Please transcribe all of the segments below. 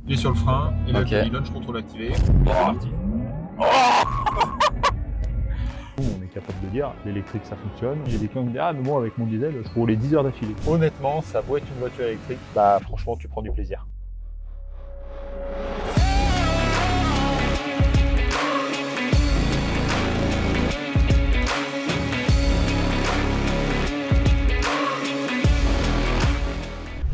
Il est sur le frein, et là, Ok. le launch control activé, et c'est parti. On est capable de dire l'électrique ça fonctionne. J'ai des clients qui me disent ah mais moi avec mon diesel je peux rouler 10 heures d'affilée. Honnêtement ça doit être une voiture électrique, bah franchement tu prends du plaisir.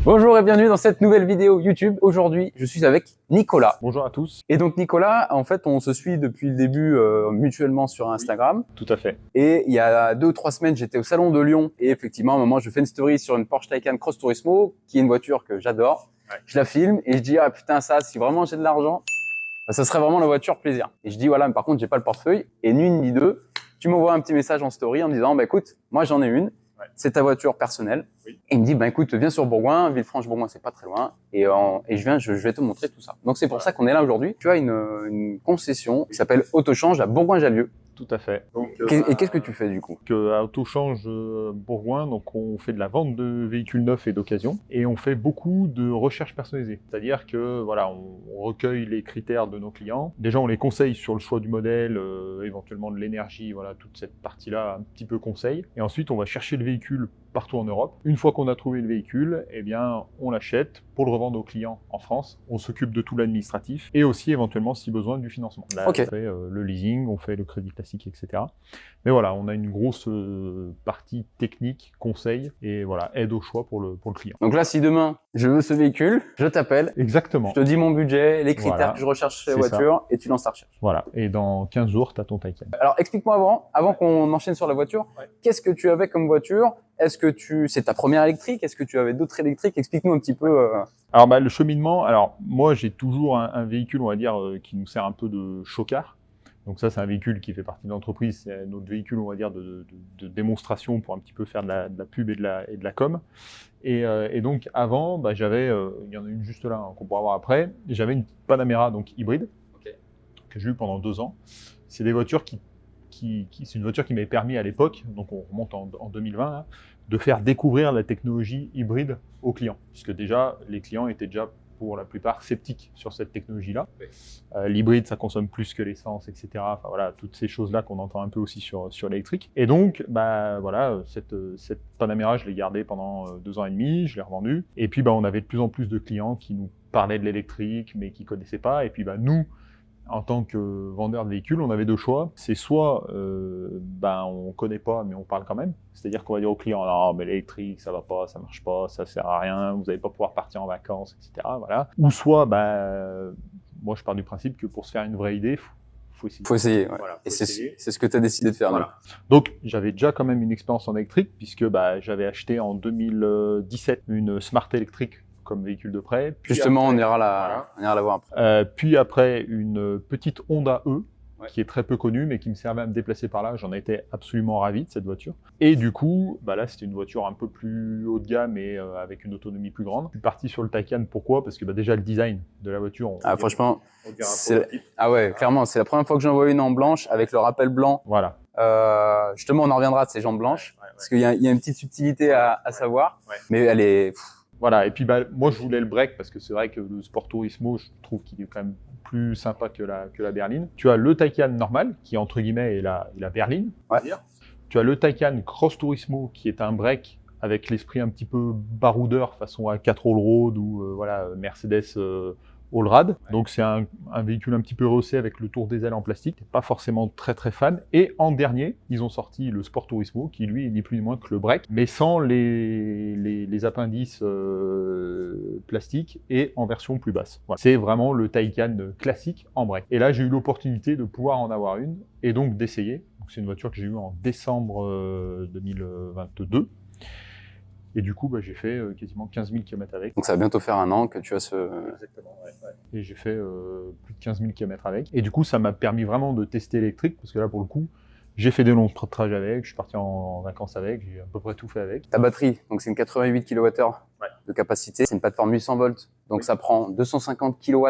Bonjour et bienvenue dans cette nouvelle vidéo YouTube. Aujourd'hui, je suis avec Nicolas. Bonjour à tous. Et donc Nicolas, en fait, on se suit depuis le début mutuellement sur Instagram. Tout à fait. Et il y a 2 ou 3 semaines, j'étais au salon de Lyon. Et effectivement, à un moment, je fais une story sur une Porsche Taycan Cross Turismo, qui est une voiture que j'adore. Ouais. Je la filme et je dis, ah putain, ça, si vraiment j'ai de l'argent, bah, ça serait vraiment la voiture plaisir. Et je dis, voilà, mais par contre, j'ai pas le portefeuille. Et ni une ni deux, tu m'envoies un petit message en story en me disant, bah écoute, moi j'en ai une. Ouais. C'est ta voiture personnelle. Oui. Et il me dit, bah écoute, viens sur Bourgoin, Villefranche-Bourgoin, c'est pas très loin. Et je vais te montrer tout ça. Donc c'est pour ça qu'on est là aujourd'hui. Tu as une concession qui s'appelle Autochange à Bourgoin-Jallieu. Tout à fait. Donc, Et qu'est-ce que tu fais du coup? À Autochange Bourgoin, donc on fait de la vente de véhicules neufs et d'occasion et on fait beaucoup de recherche personnalisée. C'est-à-dire que voilà, on recueille les critères de nos clients. Déjà, on les conseille sur le choix du modèle, éventuellement de l'énergie, voilà, toute cette partie-là un petit peu conseil. Et ensuite, on va chercher le véhicule partout en Europe. Une fois qu'on a trouvé le véhicule, eh bien, on l'achète pour le revendre aux clients en France. On s'occupe de tout l'administratif et aussi éventuellement, si besoin, du financement. Là, Ok. on fait le leasing, on fait le crédit classique, etc. Mais voilà, on a une grosse partie technique, conseil et voilà, aide au choix pour le client. Donc là, si demain je veux ce véhicule, je t'appelle, Exactement. je te dis mon budget, les critères Voilà. que je recherche chez la C'est ça. voiture et tu lances ta recherche. Voilà. Et dans 15 jours, tu as ton Taycan. Alors explique-moi avant qu'on enchaîne sur la voiture, Ouais. qu'est-ce que tu avais comme voiture? Est-ce que c'est ta première électrique? Est-ce que tu avais d'autres électriques? Explique-nous un petit peu. Alors, le cheminement, alors moi, j'ai toujours un véhicule, on va dire, qui nous sert un peu de chocard. Donc ça, c'est un véhicule qui fait partie de l'entreprise. C'est notre véhicule, on va dire, de démonstration pour un petit peu faire de la pub et de la com. Et donc, avant, j'avais, il y en a une juste là, qu'on pourra voir après, j'avais une Panamera, donc hybride, Ok. que j'ai eu pendant 2 ans. C'est des voitures c'est une voiture qui m'avait permis à l'époque, donc on remonte en 2020, hein, de faire découvrir la technologie hybride aux clients. Puisque déjà, les clients étaient déjà pour la plupart sceptiques sur cette technologie-là. Oui. L'hybride, ça consomme plus que l'essence, etc. Enfin voilà, toutes ces choses-là qu'on entend un peu aussi sur l'électrique. Et donc, voilà, cette Panamera, je l'ai gardée pendant 2 ans et demi, je l'ai revendue. Et puis, on avait de plus en plus de clients qui nous parlaient de l'électrique, mais qui connaissaient pas. Et puis, nous, en tant que vendeur de véhicules, on avait 2 choix. C'est soit on connaît pas, mais on parle quand même. C'est-à-dire qu'on va dire aux clients, non, mais l'électrique, ça va pas, ça marche pas, ça sert à rien, vous n'allez pas pouvoir partir en vacances, etc. Voilà. Ou soit, moi, je pars du principe que pour se faire une vraie idée, faut essayer. Faut essayer. Ouais. Voilà, Et faut c'est essayer. ce que tu as décidé de faire. Voilà. Donc, j'avais déjà quand même une expérience en électrique, puisque j'avais acheté en 2017 une Smart électrique comme véhicule de prêt. Puis justement, après, on ira la voir après. Puis après, une petite Honda E, Ouais. qui est très peu connue, mais qui me servait à me déplacer par là. J'en étais absolument ravi de cette voiture. Et du coup, là, c'était une voiture un peu plus haut de gamme et avec une autonomie plus grande. Je suis parti sur le Taycan. Pourquoi? Parce que déjà, le design de la voiture... Franchement, On dirait un c'est prototype. clairement, c'est la première fois que j'en vois une en blanche avec le rappel blanc. Voilà. Justement, on en reviendra de ces jambes blanches Ouais. parce qu'il y a une petite subtilité à savoir, Ouais. mais elle est. Voilà, et puis moi je voulais le break parce que c'est vrai que le Sport Turismo, je trouve qu'il est quand même plus sympa que la berline. Tu as le Taycan normal, qui entre guillemets est la berline. Ouais. Tu as le Taycan Cross Turismo, qui est un break avec l'esprit un petit peu baroudeur, façon A4 Allroad ou Mercedes Allrad. Ouais. Donc c'est un véhicule un petit peu rehaussé avec le tour des ailes en plastique. Pas forcément très très fan. Et en dernier, ils ont sorti le Sport Turismo, qui lui est ni plus ni moins que le break, mais sans les appendices plastiques et en version plus basse. Voilà. C'est vraiment le Taycan classique en break. Et là, j'ai eu l'opportunité de pouvoir en avoir une et donc d'essayer. C'est une voiture que j'ai eue en décembre 2022. Et du coup, j'ai fait quasiment 15 000 km avec. Donc ça va bientôt faire 1 an que tu as ce. Exactement, ouais. Et j'ai fait plus de 15 000 km avec. Et du coup, ça m'a permis vraiment de tester l'électrique, parce que là, pour le coup, j'ai fait des longs trajets avec, je suis parti en vacances avec, j'ai à peu près tout fait avec. Ta batterie, donc c'est une 88 kWh de capacité, c'est une plateforme 800 volts, donc ça prend 250 kW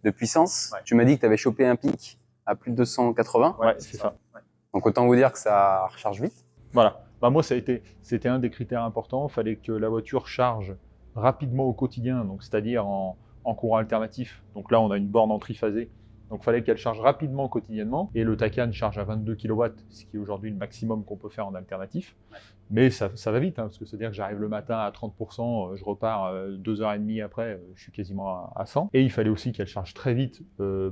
de puissance. Ouais. Tu m'as dit que tu avais chopé un pic à plus de 280. Ouais, c'est ça. Ouais. Donc autant vous dire que ça recharge vite. Voilà. Moi, c'était un des critères importants. Il fallait que la voiture charge rapidement au quotidien, donc c'est-à-dire en en courant alternatif. Donc là, on a une borne en triphasé. Donc il fallait qu'elle charge rapidement quotidiennement. Et le Taycan charge à 22 kW, ce qui est aujourd'hui le maximum qu'on peut faire en alternatif. Mais ça va vite, hein, parce que c'est-à-dire que j'arrive le matin à 30%, je repars 2h30 après, je suis quasiment à 100. Et il fallait aussi qu'elle charge très vite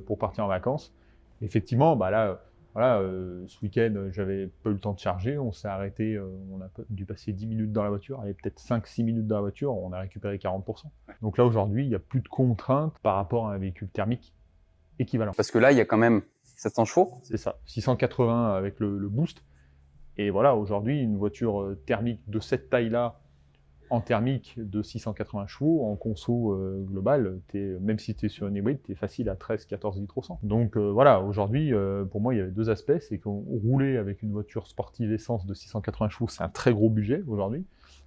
pour partir en vacances. Effectivement, bah là, voilà, ce week-end, j'avais pas eu le temps de charger, on s'est arrêté, on a dû passer 10 minutes dans la voiture, et peut-être 5-6 minutes dans la voiture, on a récupéré 40%. Donc là, aujourd'hui, il n'y a plus de contraintes par rapport à un véhicule thermique équivalent. Parce que là, il y a quand même 700 chevaux. C'est ça, 680 avec le boost. Et voilà, aujourd'hui, une voiture thermique de cette taille-là, en thermique de 680 chevaux, en conso global, même si tu es sur une hybride, tu es facile à 13-14 litres au 100. Donc voilà, aujourd'hui, pour moi, il y avait deux aspects. C'est qu'on roulait avec une voiture sportive essence de 680 chevaux, c'est un très gros budget aujourd'hui.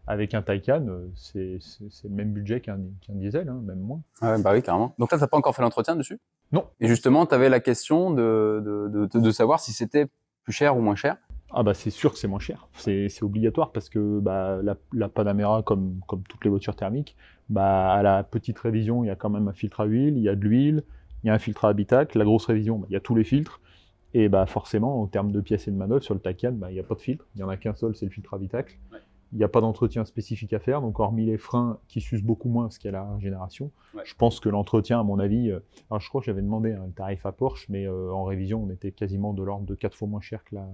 Avec un Taycan, c'est le même budget qu'un diesel, hein, même moins. Ouais, bah oui, carrément. Donc là, t'as pas encore fait l'entretien dessus? Non. Et justement, tu avais la question de savoir si c'était plus cher ou moins cher. Ah bah c'est sûr que c'est moins cher, c'est obligatoire parce que bah, la Panamera, comme toutes les voitures thermiques, bah, à la petite révision, il y a quand même un filtre à huile, il y a de l'huile, il y a un filtre à habitacle, la grosse révision, bah, il y a tous les filtres, et bah, forcément, en termes de pièces et de manœuvre, sur le Taycan, bah, il n'y a pas de filtre, il n'y en a qu'un seul, c'est le filtre à habitacle. Ouais. Il n'y a pas d'entretien spécifique à faire, donc hormis les freins qui s'usent beaucoup moins parce qu'il y a la régénération, ouais. Je pense que l'entretien, à mon avis, alors je crois que j'avais demandé un tarif à Porsche, mais en révision, on était quasiment de l'ordre de 4 fois moins cher que la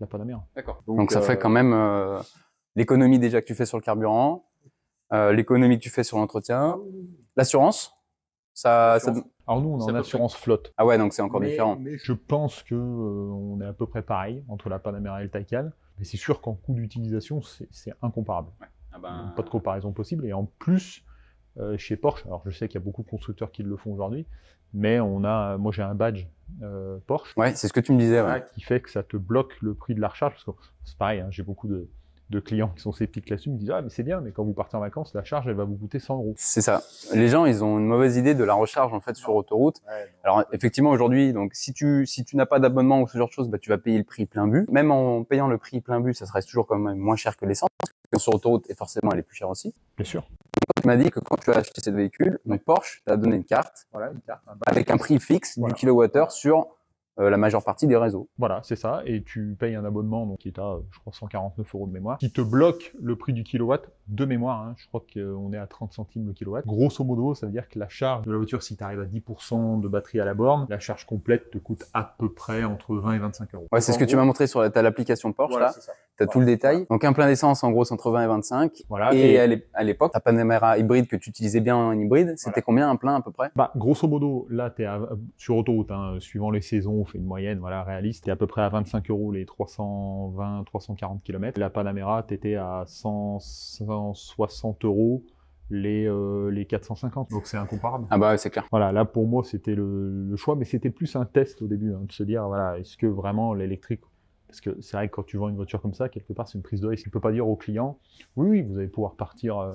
Panamera. D'accord. Donc ça fait quand même l'économie déjà que tu fais sur le carburant, l'économie que tu fais sur l'entretien, l'assurance. Alors nous, on est en assurance flotte. Ah ouais, donc c'est encore différent. Mais je pense que on est à peu près pareil entre la Panamera et le Taycan. Mais c'est sûr qu'en coût d'utilisation, c'est incomparable. Ouais. Ah ben... Pas de comparaison possible. Et en plus, chez Porsche, alors je sais qu'il y a beaucoup de constructeurs qui le font aujourd'hui, mais moi j'ai un badge Porsche. Ouais, c'est ce que tu me disais. Ouais. Qui fait que ça te bloque le prix de la recharge. Parce que c'est pareil, hein, j'ai beaucoup de clients qui sont sceptiques là-dessus, ils me disent ah mais c'est bien, mais quand vous partez en vacances, la charge elle va vous coûter 100 €. C'est ça. Les gens ils ont une mauvaise idée de la recharge en fait sur autoroute. Ouais, alors effectivement aujourd'hui, donc si tu n'as pas d'abonnement ou ce genre de choses, bah tu vas payer le prix plein but. Même en payant le prix plein but, ça reste toujours quand même moins cher que l'essence. Parce que sur autoroute et forcément elle est plus chère aussi. Bien sûr. Tu m'as dit que quand tu as acheté ce véhicule, donc Porsche t'a donné une carte, voilà, avec un prix fixe du kilowattheure sur la majeure partie des réseaux. Voilà, c'est ça, et tu payes un abonnement donc qui est à, je crois, 149 € de mémoire, qui te bloque le prix du kilowatt de mémoire, hein. Je crois qu'on est à 30 centimes le kilowatt. Grosso modo, ça veut dire que la charge de la voiture, si tu arrives à 10% de batterie à la borne, la charge complète te coûte à peu près entre 20 et 25 €. Ouais, c'est ce que tu m'as montré sur l'application Porsche, voilà, là. Tu as tout le détail. Donc un plein d'essence, en gros, c'est entre 20 et 25. Voilà, et à l'époque, ta Panamera hybride que tu utilisais bien en hybride, c'était combien un plein à peu près? Bah, grosso modo, là, tu es sur autoroute, hein, suivant les saisons, on fait une moyenne, voilà, réaliste, tu es à peu près à 25 € les 320-340 km. La Panamera, tu étais à 160 € les 450, donc c'est incomparable. Ah bah ouais, c'est clair. Voilà, là pour moi c'était le choix, mais c'était plus un test au début, hein, de se dire, voilà, est-ce que vraiment l'électrique... Parce que c'est vrai que quand tu vends une voiture comme ça, quelque part c'est une prise de risque. Tu ne peux pas dire au client, oui, vous allez pouvoir partir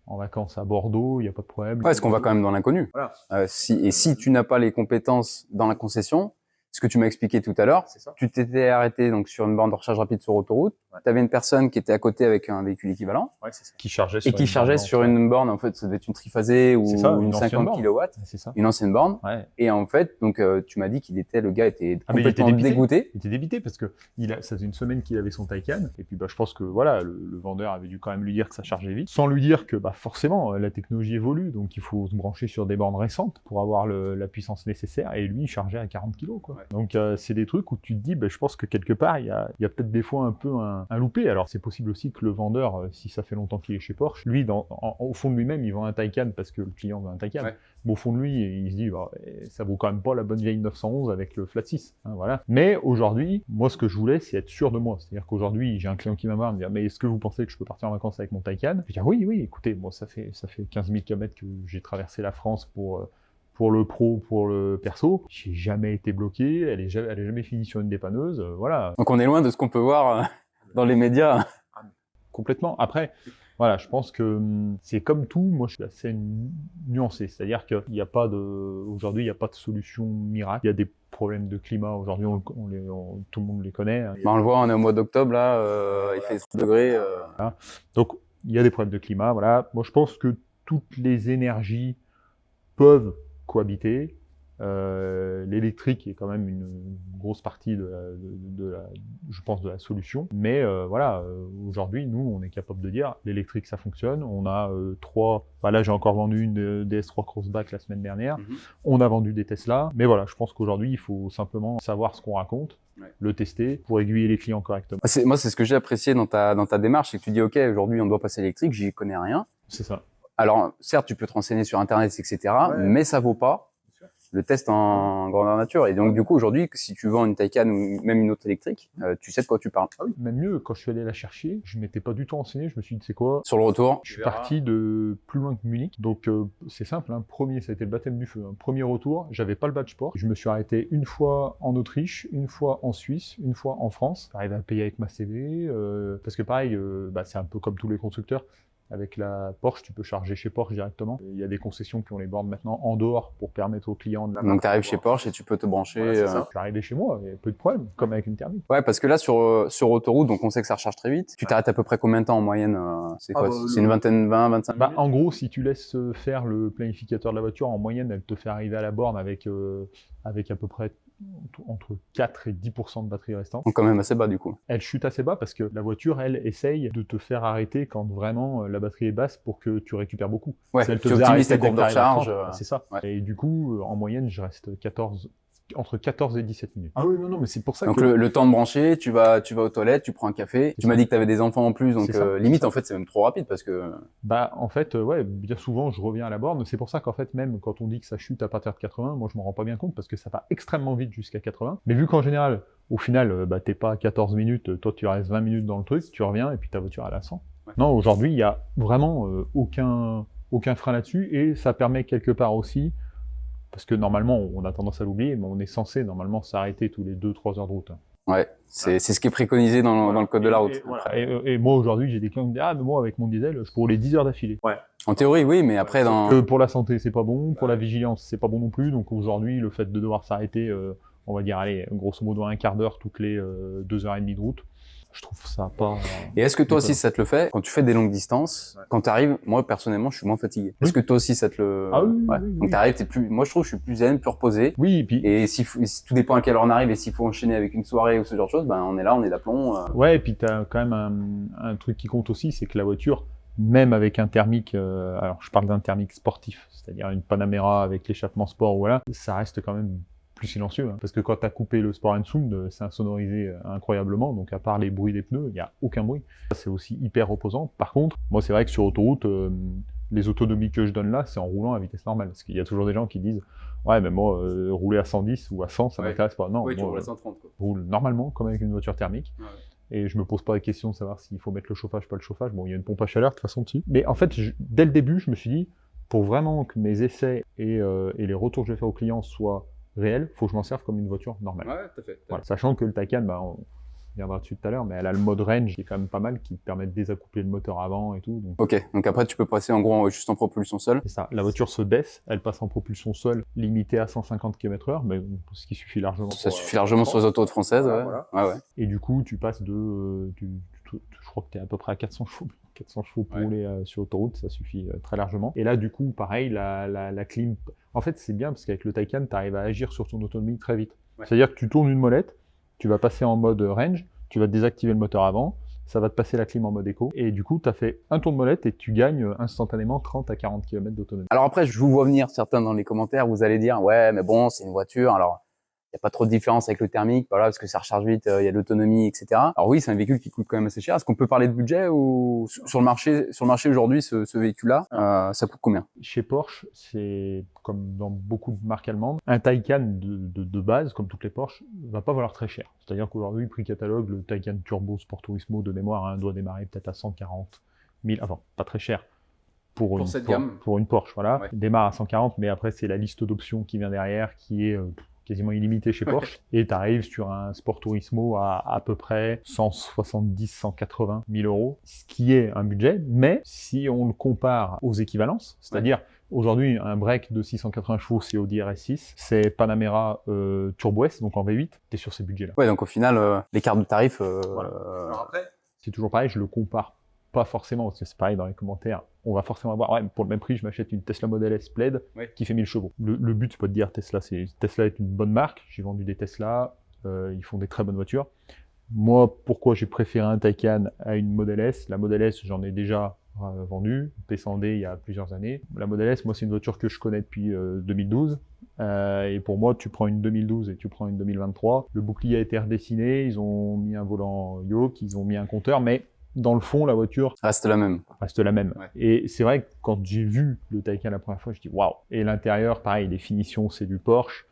en vacances à Bordeaux, il n'y a pas de problème. Ouais, parce qu'on va quand même dans l'inconnu. Voilà. Si tu n'as pas les compétences dans la concession, ce que tu m'as expliqué tout à l'heure, tu t'étais arrêté donc sur une borne de recharge rapide sur autoroute, tu avais une personne qui était à côté avec un véhicule équivalent, qui chargeait sur une borne, en fait ça devait être une triphasée ou une 50 kW, une ancienne borne, et en fait donc tu m'as dit le gars était complètement dégoûté. Il était débité parce que ça faisait une semaine qu'il avait son Taycan, et puis bah, je pense que voilà, le vendeur avait dû quand même lui dire que ça chargeait vite, sans lui dire que bah, forcément la technologie évolue, donc il faut se brancher sur des bornes récentes pour avoir la puissance nécessaire, et lui il chargeait à 40 kg quoi. Donc c'est des trucs où tu te dis, je pense que quelque part, il y a peut-être des fois un peu un loupé. Alors c'est possible aussi que le vendeur, si ça fait longtemps qu'il est chez Porsche, lui, au fond de lui-même, il vend un Taycan parce que le client veut un Taycan. Ouais. Mais au fond de lui, il se dit, ça vaut quand même pas la bonne vieille 911 avec le flat 6. Hein, voilà. Mais aujourd'hui, moi ce que je voulais, c'est être sûr de moi. C'est-à-dire qu'aujourd'hui, j'ai un client qui va me dire, mais est-ce que vous pensez que je peux partir en vacances avec mon Taycan? Je dis, oui, écoutez, moi ça fait 15 000 km que j'ai traversé la France pour le pro, pour le perso, j'ai jamais été bloqué, elle est jamais finie sur une dépanneuse, voilà. Donc on est loin de ce qu'on peut voir dans les médias. Complètement. Après, voilà, je pense que c'est comme tout, moi je suis assez nuancé, c'est-à-dire qu'il n'y a pas aujourd'hui, il n'y a pas de solution miracle. Il y a des problèmes de climat, aujourd'hui tout le monde les connaît. On le voit, on est au mois d'octobre, là, il fait 30 degrés. Voilà. Donc il y a des problèmes de climat, voilà. Moi je pense que toutes les énergies peuvent cohabiter. L'électrique est quand même une grosse partie je pense, de la solution. Mais voilà, aujourd'hui, nous, on est capable de dire l'électrique, ça fonctionne. On a là, j'ai encore vendu une DS3 Crossback la semaine dernière. On a vendu des Tesla. Mais voilà, je pense qu'aujourd'hui, il faut simplement savoir ce qu'on raconte, le tester pour aiguiller les clients correctement. Moi, c'est ce que j'ai apprécié dans ta démarche, c'est que tu dis, OK, aujourd'hui, on doit passer à l'électrique, j'y connais rien. C'est ça. Alors, certes, tu peux te renseigner sur Internet, etc., mais ça vaut pas le test en grandeur nature. Et donc, du coup, aujourd'hui, si tu vends une Taycan ou même une autre électrique, tu sais de quoi tu parles. Ah oui, même mieux, quand je suis allé la chercher, je m'étais pas du tout renseigné. Je me suis dit, c'est quoi? Sur le retour, Je suis parti de plus loin que Munich. Donc, c'est simple. Premier, ça a été le baptême du feu. Premier retour, j'avais pas le badge sport. Je me suis arrêté une fois en Autriche, une fois en Suisse, une fois en France. J'arrive à payer avec ma CV. Parce que pareil, c'est un peu comme tous les constructeurs. Avec la Porsche, tu peux charger chez Porsche directement. Il y a des concessions qui ont les bornes maintenant en dehors pour permettre aux clients de... Donc, tu arrives chez Porsche et tu peux te brancher. Ouais, c'est ça. Je suis arrivé chez moi, il y a peu de problème, comme avec une thermique. Ouais, parce que là, sur autoroute, donc on sait que ça recharge très vite. Tu t'arrêtes à peu près combien de temps en moyenne? C'est quoi? C'est une vingtaine, 20, 25 minutes? En gros, si tu laisses faire le planificateur de la voiture, en moyenne, elle te fait arriver à la borne avec à peu près entre 4 et 10% de batterie restante. Donc quand même assez bas du coup. Elle chute assez bas parce que la voiture, elle, essaye de te faire arrêter quand vraiment la batterie est basse pour que tu récupères beaucoup. Ouais, elle te tu optimises ta courbe de recharge. C'est ça. Ouais. Et du coup, en moyenne, je reste entre 14 et 17 minutes. Ah oui, non, mais c'est pour ça donc que... le temps de brancher, tu vas aux toilettes, tu prends un café. Tu m'as dit que tu avais des enfants en plus, donc limite en fait c'est même trop rapide parce que... En fait, bien souvent je reviens à la borne. C'est pour ça qu'en fait même quand on dit que ça chute à partir de 80, moi je m'en rends pas bien compte parce que ça va extrêmement vite jusqu'à 80. Mais vu qu'en général, au final, t'es pas à 14 minutes, toi tu restes 20 minutes dans le truc, tu reviens et puis ta voiture elle est à 100. Ouais. Non, aujourd'hui il y a vraiment aucun frein là-dessus et ça permet quelque part aussi... Parce que normalement, on a tendance à l'oublier, mais on est censé normalement s'arrêter tous les 2-3 heures de route. Ouais, c'est ce qui est préconisé dans le code de la route. Et moi aujourd'hui, j'ai des clients qui me disent ah mais moi avec mon diesel, je peux rouler 10 heures d'affilée. Ouais. En théorie, oui, mais après dans... pour la santé, c'est pas bon, pour la vigilance, c'est pas bon non plus. Donc aujourd'hui, le fait de devoir s'arrêter, on va dire allez, grosso modo un quart d'heure toutes les 2h30 de route. Je trouve ça pas... Et est-ce que toi aussi ça te le fait quand tu fais des longues distances? Quand tu arrives, moi personnellement, je suis moins fatigué. Oui. Est-ce que toi aussi ça te le... Ah oui, ouais. Oui, donc t'arrives, t'es plus... Moi je trouve que je suis plus zen, plus reposé. Oui, et puis... Et si tout dépend à quelle heure on arrive et s'il faut enchaîner avec une soirée ou ce genre de choses, on est là, on est d'aplomb. Ouais, et puis t'as quand même un truc qui compte aussi, c'est que la voiture, même avec un thermique, alors je parle d'un thermique sportif, c'est-à-dire une Panamera avec l'échappement sport, voilà, ça reste quand même plus silencieux, hein, parce que quand tu as coupé le Sport & Sound, c'est insonorisé incroyablement, donc à part les bruits des pneus, il n'y a aucun bruit. C'est aussi hyper reposant. Par contre, moi c'est vrai que sur autoroute, les autonomies que je donne là, c'est en roulant à vitesse normale, parce qu'il y a toujours des gens qui disent « Ouais, mais moi, rouler à 110 ou à 100, ça m'intéresse pas. » Non, oui, moi, tu roules à 130, quoi. Je roule normalement, comme avec une voiture thermique. Ouais. Et je me pose pas la question de savoir s'il faut mettre le chauffage, pas le chauffage. Bon, il y a une pompe à chaleur de toute façon dessus. Mais en fait, dès le début, je me suis dit, pour vraiment que mes essais et les retours que je vais faire aux clients soient réel, faut que je m'en serve comme une voiture normale. Ouais, tout à fait. Voilà. Sachant que le Taycan, on viendra dessus tout à l'heure, mais elle a le mode range qui est quand même pas mal, qui permet de désaccoupler le moteur avant et tout. Donc... Ok, donc après tu peux passer en gros juste en propulsion seule. C'est ça, la voiture se baisse, elle passe en propulsion seule, limitée à 150 km/h, mais ce qui suffit largement. Ça suffit largement sur les autoroutes françaises, voilà. Ouais. Et du coup, tu passes je crois que tu es à peu près à 400 chevaux. 400 chevaux pour rouler sur autoroute, ça suffit très largement. Et là, du coup, pareil, la clim... En fait, c'est bien parce qu'avec le Taycan, tu arrives à agir sur ton autonomie très vite. Ouais. C'est-à-dire que tu tournes une molette, tu vas passer en mode range, tu vas désactiver le moteur avant, ça va te passer la clim en mode éco, et du coup, tu as fait un tour de molette et tu gagnes instantanément 30 à 40 km d'autonomie. Alors après, je vous vois venir certains dans les commentaires, vous allez dire « Ouais, mais bon, c'est une voiture, alors... » Il n'y a pas trop de différence avec le thermique, voilà, parce que ça recharge vite, il y a de l'autonomie, etc. Alors oui, c'est un véhicule qui coûte quand même assez cher. Est-ce qu'on peut parler de budget ou sur le marché aujourd'hui, ce véhicule-là, ça coûte combien? Chez Porsche, c'est comme dans beaucoup de marques allemandes, un Taycan de base, comme toutes les Porsche, va pas valoir très cher. C'est-à-dire qu'aujourd'hui, prix catalogue, le Taycan Turbo Sport Turismo de mémoire doit démarrer peut-être à 140 000, enfin pas très cher. Pour une Porsche, voilà. Ouais. Démarre à 140, mais après c'est la liste d'options qui vient derrière, qui est quasiment illimité chez Porsche, et tu arrives sur un Sport Turismo à peu près 170-180 000 euros, ce qui est un budget, mais si on le compare aux équivalences, c'est-à-dire aujourd'hui un break de 680 chevaux, c'est Audi RS6, c'est Panamera Turbo S, donc en V8, tu es sur ces budgets-là. Ouais, donc au final, l'écart de tarif... voilà. Alors après, c'est toujours pareil, je le compare pas forcément, parce que c'est pareil dans les commentaires, on va forcément avoir, ouais, pour le même prix, je m'achète une Tesla Model S Plaid qui fait 1000 chevaux. Le but, c'est pas de dire Tesla est une bonne marque, j'ai vendu des Tesla, ils font des très bonnes voitures. Moi, pourquoi j'ai préféré un Taycan à une Model S? La Model S, j'en ai déjà vendu, P100D il y a plusieurs années. La Model S, moi, c'est une voiture que je connais depuis 2012. Et pour moi, tu prends une 2012 et tu prends une 2023. Le bouclier a été redessiné, ils ont mis un volant yoke, ils ont mis un compteur, mais dans le fond, la voiture Reste la même. reste la même. Ouais. Et c'est vrai que quand j'ai vu le Taycan la première fois, je dis waouh. Et l'intérieur, pareil, les finitions, c'est du Porsche.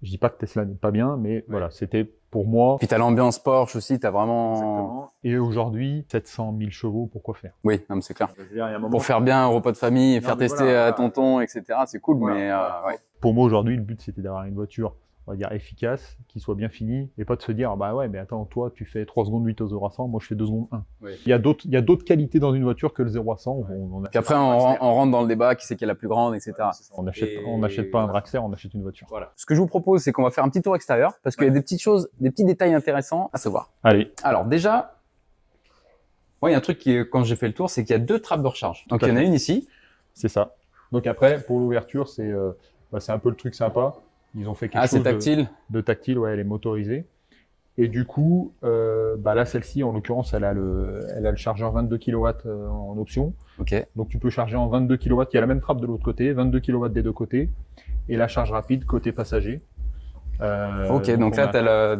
Je dis pas que Tesla n'est pas bien, mais voilà, c'était pour moi. Puis t'as l'ambiance Porsche aussi, t'as vraiment... Exactement. Et aujourd'hui, 700 000 chevaux, pourquoi faire? Oui, non, mais c'est clair. Il y a un moment, Pour faire bien un repas de famille, Non, faire mais tester voilà, à tonton, etc., c'est cool, voilà, mais voilà. ouais. Pour moi, aujourd'hui, le but, c'était d'avoir une voiture, on va dire, efficace, qui soit bien finie, et pas de se dire, bah ouais, mais attends, toi, tu fais 3 secondes 8 au 0 à 100, moi, je fais 2 secondes 1. Oui. Il y a d'autres qualités dans une voiture que le 0 à 100. Puis après, on rentre dans le débat, qui c'est qui est la plus grande, etc. On n'achète pas un Draxler, on achète une voiture. Voilà. Ce que je vous propose, c'est qu'on va faire un petit tour extérieur, parce qu'il y a des petites choses, des petits détails intéressants à savoir. Allez. Alors déjà, il y a un truc qui, quand j'ai fait le tour, c'est qu'il y a 2 trappes de recharge. Donc Tout à il y en a fait. une ici. C'est ça. Donc après, pour l'ouverture, c'est un peu le truc sympa. Ils ont fait quelque Ah, chose c'est tactile. de tactile, ouais, elle est motorisée. Et du coup, là, celle-ci, en l'occurrence, elle a le chargeur 22 kW en option. Ok. Donc tu peux charger en 22 kW. Il y a la même trappe de l'autre côté, 22 kW des deux côtés. Et la charge rapide côté passager. Ok, donc là,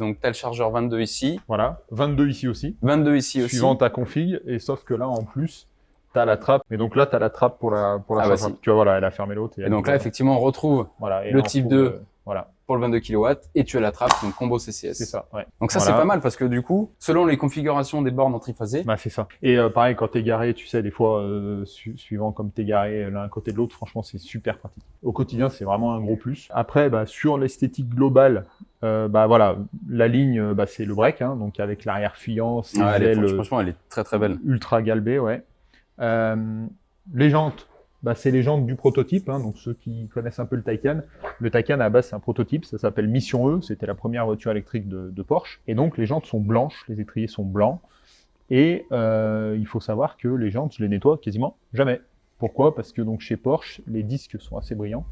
on t'as le chargeur 22 ici, Voilà, 22 ici aussi. 22 ici aussi. Suivant ta config, et sauf que là, en plus, t'as la trappe. Et donc là, t'as la trappe pour la Ah, bah, charge si. rapide. Tu vois, voilà, elle a fermé l'autre. Et donc là, effectivement, on retrouve voilà, et le là, on type retrouve, 2. Voilà, pour le 22 kW et tu as la trappe, donc combo CCS. c'est ça, ouais. Donc ça, Voilà. c'est pas mal parce que du coup, selon les configurations des bornes en triphasé, Bah, c'est ça. Et pareil, quand t'es garé, tu sais, des fois, suivant comme t'es garé l'un à côté de l'autre, franchement, c'est super pratique. Au quotidien, c'est vraiment un gros plus. Après, sur l'esthétique globale, voilà, la ligne, c'est le break, hein, donc avec l'arrière fuyant, ses ailes franchement, elle est très très belle. ultra galbées, ouais. Les jantes, c'est les jantes du prototype, hein, donc ceux qui connaissent un peu le Taycan. Le Taycan, à la base, c'est un prototype, ça s'appelle Mission E, c'était la première voiture électrique de Porsche. Et donc, les jantes sont blanches, les étriers sont blancs. Et il faut savoir que les jantes, je les nettoie quasiment jamais. Pourquoi? Parce que donc chez Porsche, les disques sont assez brillants.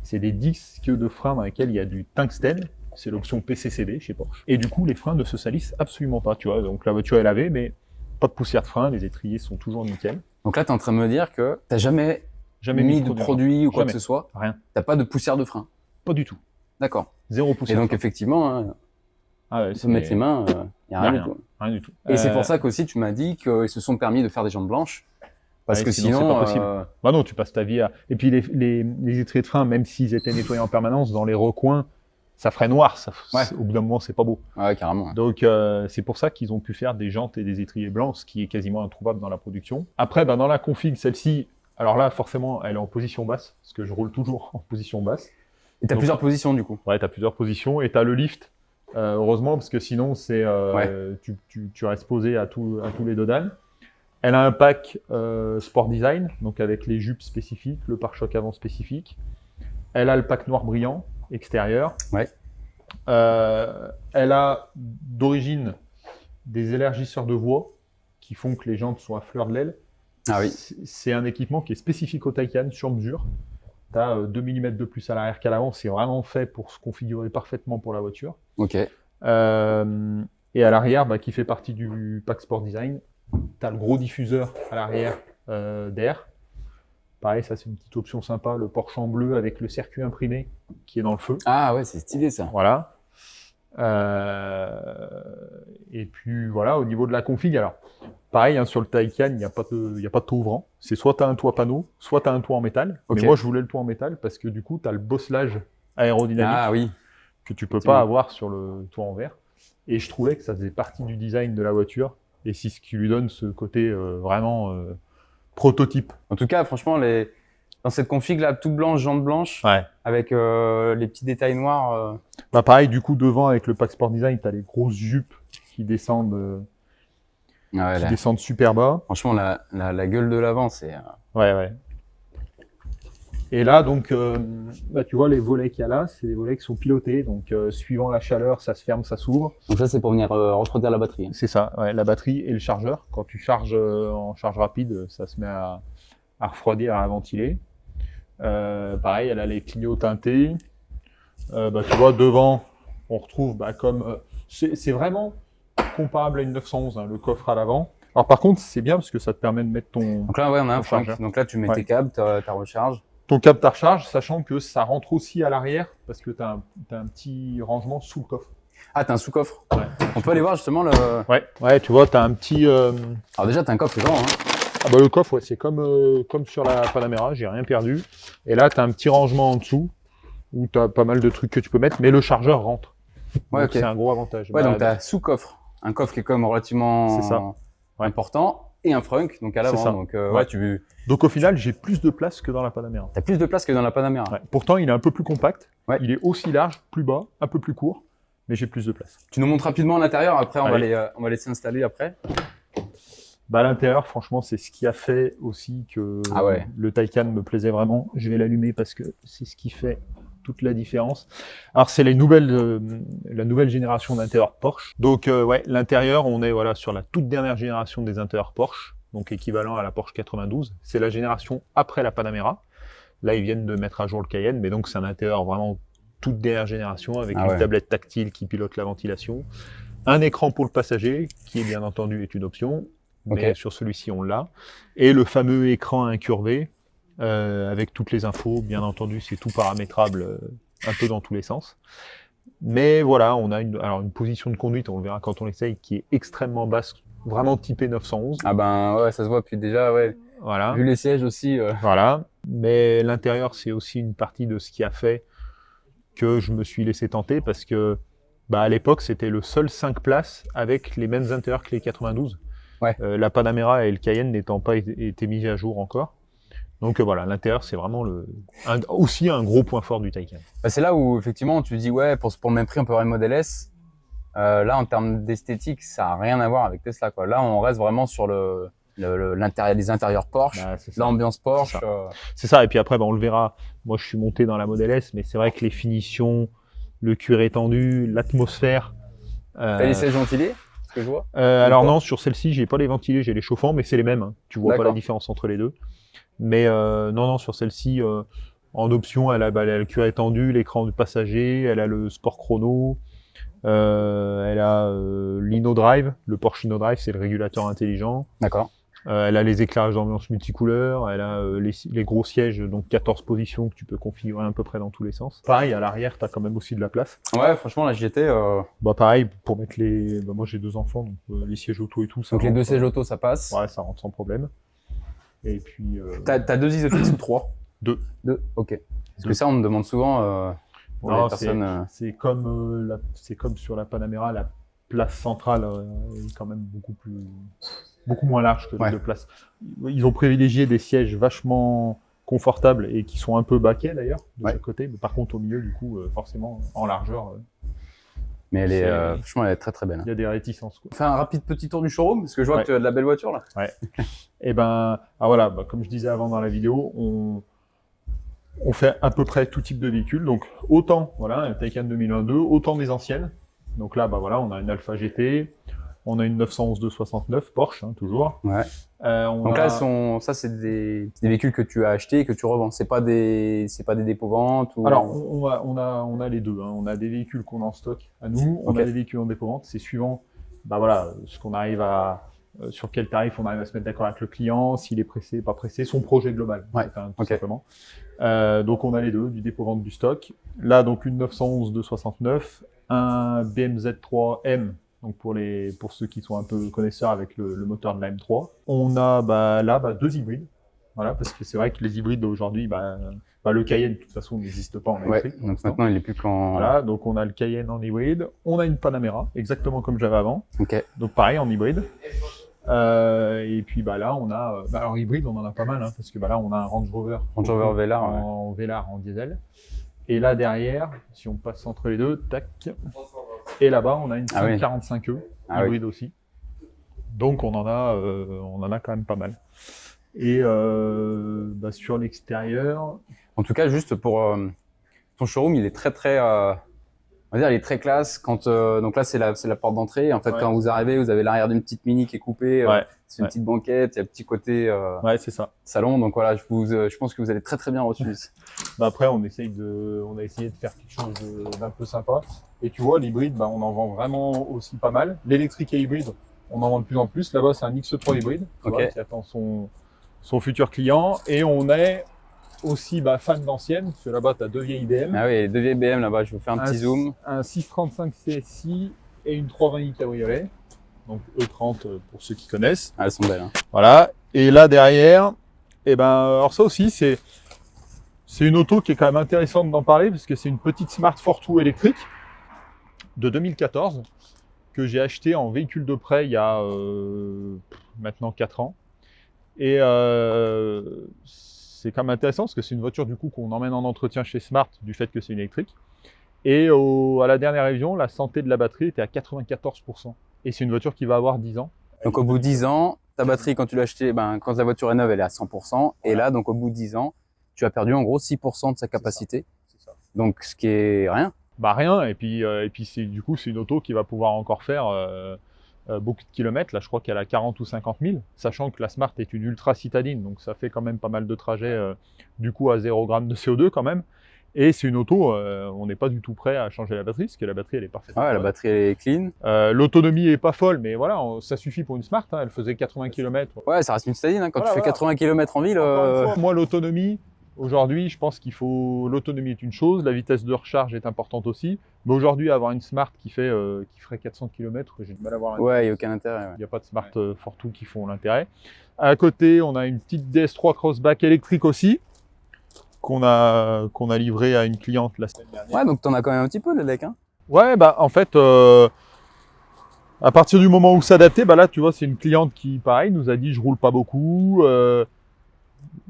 C'est des disques de frein dans lesquels il y a du tungstène. C'est l'option PCCD chez Porsche. Et du coup, les freins ne se salissent absolument pas, tu vois. Donc la voiture est lavée, mais pas de poussière de frein, les étriers sont toujours nickel. Donc là, tu es en train de me dire que t'as jamais mis de produit ou quoi Jamais. que ce soit. Rien. T'as pas de poussière de frein. Pas du tout. D'accord. Zéro Et poussière. donc effectivement, hein, Ah ouais, tu peux mettre les mains, il y a rien du tout. Rien du tout. Et c'est pour ça qu'aussi tu m'as dit qu'ils se sont permis de faire des jantes blanches. Parce Ouais, que sinon, sinon, c'est pas possible. Bah non, tu passes ta vie à... Et puis les étriers de frein, même s'ils étaient nettoyés en permanence, dans les recoins, ça ferait noir. Ouais. Au bout d'un moment, c'est pas beau. ouais, carrément. Donc c'est pour ça qu'ils ont pu faire des jantes et des étriers blancs, ce qui est quasiment introuvable dans la production. Après, dans la config, celle-ci, alors là, forcément, elle est en position basse, parce que je roule toujours en position basse. Et t'as Donc, plusieurs positions du coup. Ouais, t'as plusieurs positions, et t'as le lift, heureusement, parce que sinon, c'est tu restes posé à tous les dodans. Elle a un pack Sport Design, donc avec les jupes spécifiques, le pare-choc avant spécifique. Elle a le pack noir brillant extérieur. Ouais. Elle a d'origine des élargisseurs de voie qui font que les jantes sont à fleur de l'aile. Ah oui. C'est un équipement qui est spécifique au Taycan sur mesure. Tu as 2 mm de plus à l'arrière qu'à l'avant. C'est vraiment fait pour se configurer parfaitement pour la voiture. Ok. Et à l'arrière, qui fait partie du pack Sport Design, tu as le gros diffuseur à l'arrière d'air. Pareil, ça c'est une petite option sympa, le Porsche en bleu avec le circuit imprimé qui est dans le feu. Ah ouais, c'est stylé ça. Voilà. Et puis voilà, au niveau de la config, alors pareil, hein, sur le Taycan, il n'y a pas de toit ouvrant. C'est soit tu as un toit panneau, soit tu as un toit en métal. Ok. Mais moi, je voulais le toit en métal parce que du coup, tu as le bosselage aérodynamique Ah oui. que tu peux pas avoir sur le toit en verre. Et je trouvais que ça faisait partie du design de la voiture. Et c'est ce qui lui donne ce côté vraiment prototype. En tout cas, franchement, dans cette config là, tout blanche, jantes blanches, Ouais. avec les petits détails noirs. Pareil, du coup, devant, avec le pack Sport Design, tu as les grosses jupes qui descendent, Ah ouais, super bas. franchement, la gueule de l'avant, c'est. Ouais. Et là, donc, tu vois, les volets qu'il y a là, c'est des volets qui sont pilotés. Donc, suivant la chaleur, ça se ferme, ça s'ouvre. Donc ça, c'est pour venir refroidir la batterie. C'est ça, ouais, la batterie et le chargeur. Quand tu charges en charge rapide, ça se met à refroidir, à ventiler. Pareil, elle a les clignotants teintés. Tu vois, devant, on retrouve comme... c'est vraiment comparable à une 911, hein, le coffre à l'avant. Alors par contre, c'est bien parce que ça te permet de mettre ton... Donc là, ouais, on a un chargeur. Frank. Donc là, tu mets Ouais. tes câbles, ta recharge. Ton câble ta recharge, sachant que ça rentre aussi à l'arrière parce que tu as un petit rangement sous le coffre. Ah, t'as un sous-coffre. Ouais. On peut aller voir justement le... Ouais, tu vois, tu as un petit... Alors déjà, t'as un coffre grand, hein. Ah bah le coffre, ouais, c'est comme sur la Panamera, j'ai rien perdu. Et là, tu as un petit rangement en dessous où tu as pas mal de trucs que tu peux mettre, mais le chargeur rentre. Ouais, Donc ok. c'est un gros avantage. Ouais, donc t'as sous-coffre. Un coffre qui est quand même relativement C'est ça. Ouais. important. Et un frunk, donc à C'est l'avant. ça. Donc Ouais. ouais, tu Donc au final, j'ai plus de place que dans la Panamera. as plus de place que dans la Panamera. Ouais. Pourtant, il est un peu plus compact. Ouais. Il est aussi large, plus bas, un peu plus court, mais j'ai plus de place. Tu nous montres rapidement l'intérieur, après on va Allez. on va les s'installer après. Bah, à l'intérieur, franchement, c'est ce qui a fait aussi que Ah ouais. le Taycan me plaisait vraiment. Je vais l'allumer parce que c'est ce qui fait toute la différence. Alors, c'est la nouvelle génération d'intérieur Porsche. Donc, ouais, l'intérieur, on est voilà sur la toute dernière génération des intérieurs Porsche, donc équivalent à la Porsche 92. C'est la génération après la Panamera. Là, ils viennent de mettre à jour le Cayenne, mais donc c'est un intérieur vraiment toute dernière génération avec Ah une ouais. tablette tactile qui pilote la ventilation, un écran pour le passager qui, bien entendu, est une option. Mais Ok. sur celui-ci, on l'a. Et le fameux écran incurvé, avec toutes les infos, bien entendu, c'est tout paramétrable un peu dans tous les sens. Mais voilà, on a une position de conduite, on le verra quand on l'essaye, qui est extrêmement basse, vraiment typée 911. Ah ben ouais, ça se voit. Puis déjà, ouais, Voilà. vu les sièges aussi. Voilà. Mais l'intérieur, c'est aussi une partie de ce qui a fait que je me suis laissé tenter, parce que à l'époque, c'était le seul 5 places avec les mêmes intérieurs que les 92. Ouais. La Panamera et le Cayenne n'étant pas été mis à jour encore. Donc voilà, l'intérieur, c'est vraiment aussi un gros point fort du Taycan. Bah, c'est là où effectivement tu dis ouais, pour le même prix, on peut avoir une Model S. Là, en termes d'esthétique, ça n'a rien à voir avec Tesla, quoi. Là, on reste vraiment sur l'intérieur, les intérieurs Porsche, C'est ça. l'ambiance Porsche. C'est ça, et puis après, on le verra. Moi, je suis monté dans la Model S, mais c'est vrai que les finitions, le cuir étendu, l'atmosphère... T'as les sièges ventilés, ce que je vois. Alors non, sur celle-ci, j'ai pas les ventilés, j'ai les chauffants, mais c'est les mêmes. Hein. Tu vois pas D'accord. la différence entre les deux. Mais non, sur celle-ci, en option, elle a le cuir étendu, l'écran du passager, elle a le sport chrono, elle a l'InnoDrive, le Porsche InnoDrive, c'est le régulateur intelligent. D'accord. Elle a les éclairages d'ambiance multicouleurs, elle a les gros sièges, donc 14 positions que tu peux configurer à peu près dans tous les sens. Pareil, à l'arrière, tu as quand même aussi de la place. Ouais, franchement, là, j'y étais. Pareil, pour mettre les... moi, j'ai 2 enfants, donc les sièges auto et tout, ça Donc les rentre, 2 sièges auto, ça passe. Ouais, ça rentre sans problème. Et puis... T'as 2 isofix ou 3? 2. 2, ok. Parce que Deux. ça, on me demande souvent pour Non, les personnes. c'est comme sur la Panamera, la place centrale est quand même beaucoup moins large que les Ouais. 2 places. Ils ont privilégié des sièges vachement confortables et qui sont un peu baquets d'ailleurs de Ouais. chaque côté, mais par contre au milieu du coup forcément en largeur Mais elle est, c'est- franchement, elle est très très belle. il y a des réticences quoi. On fait un rapide petit tour du showroom, parce que je vois Ouais. que tu as de la belle voiture là. Et voilà, comme je disais avant dans la vidéo, on fait à peu près tout type de véhicule. Donc autant voilà un Taycan 2022, autant des anciennes. Donc là voilà, on a une Alpha GT, on a une 911 269 Porsche toujours. Ouais. Donc là, ça c'est des véhicules que tu as achetés et que tu revends. C'est pas des dépôts-ventes ou... Alors on a les deux. Hein. On a des véhicules qu'on a en stock à nous, on Ok. a des véhicules en dépôt-vente. C'est suivant ce qu'on arrive sur quel tarif on arrive à se mettre d'accord avec le client, s'il est pressé, pas pressé, son projet global, Ouais, tout ok. simplement. Donc on a les deux, du dépôt-vente, du stock. Là donc une 911 269, un BMZ3M, donc pour ceux qui sont un peu connaisseurs avec le moteur de la M3. On a là 2 hybrides, voilà, parce que c'est vrai que les hybrides d'aujourd'hui, le Cayenne de toute façon n'existe pas en Ouais, électrique. donc maintenant il est plus qu'en... Voilà, donc on a le Cayenne en hybride, on a une Panamera, exactement comme j'avais avant, Ok. donc pareil en hybride. Et puis là on a, alors hybride on en a pas mal, hein, parce que là on a un Range Rover, Velar, ouais. en Velar en diesel. Et là derrière, si on passe entre les deux, tac, et là-bas on a une Ah oui. 545E, Ah oui. hybride aussi. Donc on en a quand même pas mal. Et sur l'extérieur, En tout cas, juste pour ton showroom, il est très, on va dire, il est très classe. Quand donc là, c'est la porte d'entrée. En fait, Ouais. quand vous arrivez, vous avez l'arrière d'une petite Mini qui est coupée. C'est une petite banquette. Il y a un petit côté Ouais, c'est ça. salon. Donc voilà, je pense que vous allez très bien reçu ici. Bah après, on a essayé de faire quelque chose d'un peu sympa. Et tu vois, l'hybride, bah, on en vend vraiment aussi pas mal. L'électrique et hybride, on en vend de plus en plus. Là-bas, c'est un X3 hybride, tu vois, qui attend son futur client. Et on est aussi fan d'anciennes, parce que là-bas, tu as deux vieilles IBM. Ah oui, deux vieilles BM là-bas. Je vous fais un petit zoom. Un 635 CSI et une 320i cabriolet. Donc E30 pour ceux qui connaissent. Ah, elles sont belles. Hein. Voilà. Et là, derrière, alors ça aussi, c'est une auto qui est quand même intéressante d'en parler, parce que c'est une petite Smart Fortwo électrique de 2014 que j'ai acheté en véhicule de prêt il y a maintenant 4 ans. Et c'est quand même intéressant parce que c'est une voiture du coup qu'on emmène en entretien chez Smart du fait que c'est une électrique. Et à la dernière révision, la santé de la batterie était à 94%. Et c'est une voiture qui va avoir 10 ans. Donc au bout de 10 ans, ta batterie quand tu l'as achetée, quand la voiture est neuve, elle est à 100%. Voilà. Et là, donc au bout de 10 ans, tu as perdu en gros 6% de sa capacité. C'est ça. Donc ce qui est rien. Rien. Et puis c'est une auto qui va pouvoir encore faire beaucoup de kilomètres. Là, je crois qu'elle a 40 ou 50 000, sachant que la Smart est une ultra citadine, donc ça fait quand même pas mal de trajets du coup à 0 g de CO2 quand même. Et c'est une auto, on n'est pas du tout prêt à changer la batterie, parce que la batterie elle est parfaite. Ouais, la batterie elle est clean. L'autonomie est pas folle, mais voilà, ça suffit pour une Smart. Hein, elle faisait 80 km. Ouais, ça reste une citadine. Hein, quand tu fais 80 km en ville. Moi, l'autonomie. Aujourd'hui, je pense l'autonomie est une chose, la vitesse de recharge est importante aussi. Mais aujourd'hui, avoir une Smart qui ferait 400 km, j'ai du mal à voir. Ouais, il n'y a aucun intérêt. Il n'y a pas de Smart Fortwo qui font l'intérêt. À côté, on a une petite DS3 Crossback électrique aussi, qu'on a livré à une cliente la semaine dernière. Ouais, donc t'en as quand même un petit peu, l'élec, hein. Ouais, en fait, à partir du moment où s'adapter, là, tu vois, c'est une cliente qui, pareil, nous a dit, je roule pas beaucoup.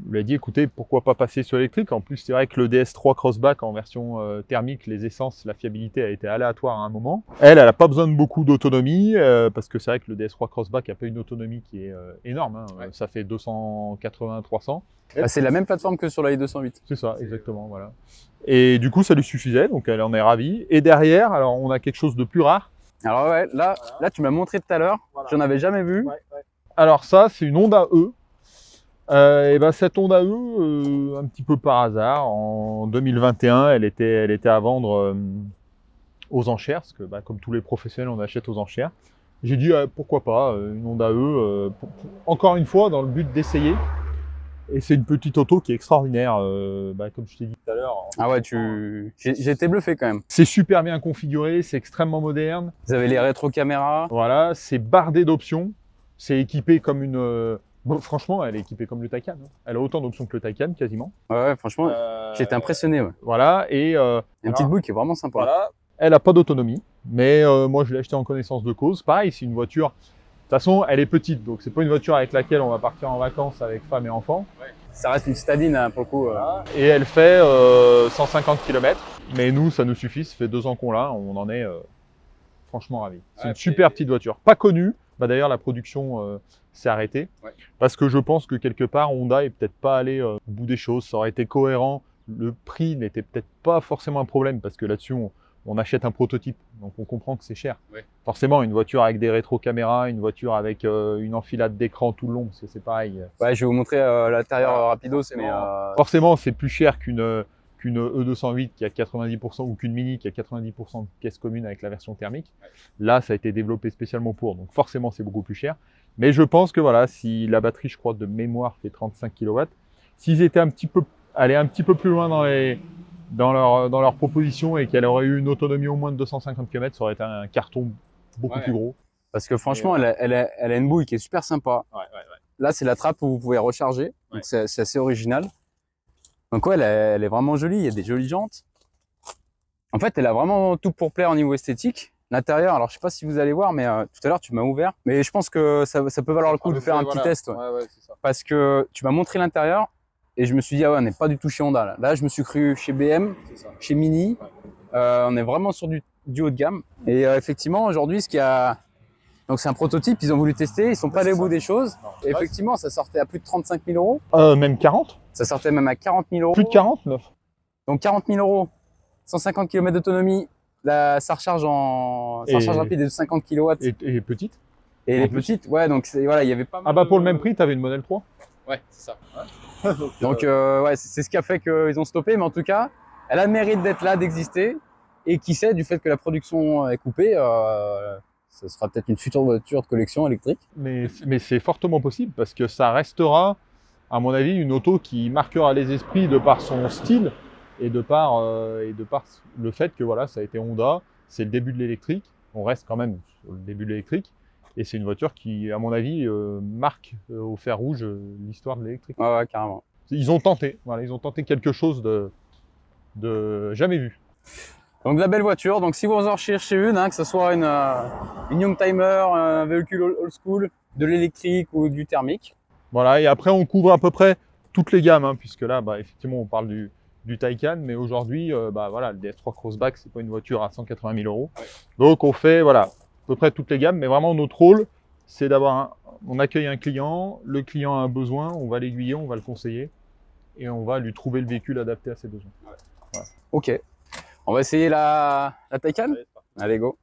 On lui a dit, écoutez, pourquoi pas passer sur l'électrique? En plus, c'est vrai que le DS3 Crossback en version thermique, les essences, la fiabilité a été aléatoire à un moment. Elle n'a pas besoin de beaucoup d'autonomie, parce que c'est vrai que le DS3 Crossback n'a pas une autonomie qui est énorme. Hein. Ouais. Ça fait 280-300. C'est la même plateforme que sur la i208. C'est ça, exactement. Voilà. Et du coup, ça lui suffisait, donc elle en est ravie. Et derrière, alors, on a quelque chose de plus rare. Alors ouais, là tu m'as montré tout à l'heure, j'en avais jamais vu. Ouais. Alors ça, c'est une Honda E. Cette Honda E, un petit peu par hasard, en 2021, elle était à vendre aux enchères, parce que comme tous les professionnels, on achète aux enchères. J'ai dit pourquoi pas, une Honda E, encore une fois, dans le but d'essayer. Et c'est une petite auto qui est extraordinaire, comme je t'ai dit tout à l'heure. Ah ouais, j'ai été bluffé quand même. C'est super bien configuré, c'est extrêmement moderne. Vous avez les rétro-caméras. Voilà, c'est bardé d'options. C'est équipé comme une... franchement, elle est équipée comme le Taycan. Hein. Elle a autant d'options que le Taycan, quasiment. Ouais, franchement, j'ai été impressionné. Ouais. Voilà, et... une petite bouille qui est vraiment sympa. Voilà. Elle n'a pas d'autonomie, mais moi, je l'ai achetée en connaissance de cause. Pareil, c'est une voiture... De toute façon, elle est petite, donc c'est pas une voiture avec laquelle on va partir en vacances avec femme et enfants. Ouais. Ça reste une citadine, hein, pour le coup. Voilà. Et elle fait 150 km, mais nous, ça nous suffit. Ça fait 2 ans qu'on l'a, on en est franchement ravis. C'est une super petite voiture, pas connue. D'ailleurs, la production s'est arrêtée, parce que je pense que quelque part, Honda est peut-être pas allé au bout des choses. Ça aurait été cohérent. Le prix n'était peut-être pas forcément un problème, parce que là-dessus, on achète un prototype, donc on comprend que c'est cher. Ouais. Forcément, une voiture avec des rétro-caméras, une voiture avec une enfilade d'écran tout le long, parce que c'est pareil. Ouais, je vais vous montrer l'intérieur rapidos, mais forcément, c'est plus cher qu'une E208 qui a 90% ou qu'une Mini qui a 90% de caisse commune avec la version thermique. Là, ça a été développé spécialement pour, donc forcément, c'est beaucoup plus cher. Mais je pense que voilà, si la batterie, je crois, de mémoire fait 35 kW, s'ils étaient allés un petit peu plus loin dans leur proposition et qu'elle aurait eu une autonomie au moins de 250 km, ça aurait été un carton beaucoup plus gros. Parce que franchement, elle a une bouille qui est super sympa. Ouais. Là, c'est la trappe où vous pouvez recharger. Donc c'est assez original. Donc ouais, elle est vraiment jolie. Il y a des jolies jantes. En fait, elle a vraiment tout pour plaire au niveau esthétique. L'intérieur, alors je sais pas si vous allez voir, mais tout à l'heure tu m'as ouvert. Mais je pense que ça peut valoir le coup de faire un petit test. Ouais, c'est ça. Parce que tu m'as montré l'intérieur. Et je me suis dit, ah ouais, on n'est pas du tout chez Honda. Là, je me suis cru chez BM, chez Mini. On est vraiment sur du haut de gamme. Et effectivement, aujourd'hui, ce qui a Donc c'est un prototype, ils ont voulu tester, ils sont pas allés au bout des choses. Non, Et effectivement, ça sortait à plus de 35 000 euros. Même 40? Ça sortait même à 40 000 euros. Plus de 49. Donc 40 000 euros, 150 km d'autonomie. Ça recharge rapide de 50 kW. Et petite? Et en les plus. petites, ouais, donc voilà, il y avait pas mal. Ah bah pour le même prix, t'avais une Model 3? Ouais, c'est ça. Donc ouais, c'est ce qui a fait qu'ils ont stoppé, mais en tout cas, elle a le mérite d'être là, d'exister. Et qui sait, du fait que la production est coupée, ce sera peut-être une future voiture de collection électrique. Mais c'est fortement possible parce que ça restera, à mon avis, une auto qui marquera les esprits de par son style et de par le fait que voilà, ça a été Honda, c'est le début de l'électrique. On reste quand même sur le début de l'électrique. Et c'est une voiture qui, à mon avis, marque au fer rouge l'histoire de l'électrique. Ouais, ouais, carrément. Ils ont tenté, voilà, ils ont tenté quelque chose de jamais vu. Donc de la belle voiture. Donc si vous en recherchez une, que ce soit une Youngtimer, un véhicule old school, de l'électrique ou du thermique. Voilà, et après on couvre à peu près toutes les gammes, puisque là, effectivement, on parle du Taycan, mais aujourd'hui, voilà, le DS3 Crossback, c'est pas une voiture à 180 000 euros. Ouais. Donc on fait, voilà, à peu près toutes les gammes, mais vraiment notre rôle, c'est on accueille un client, le client a un besoin, on va l'aiguiller, on va le conseiller, et on va lui trouver le véhicule adapté à ses besoins. Ouais. Voilà. Ok. On va essayer la Taycan. Allez, go.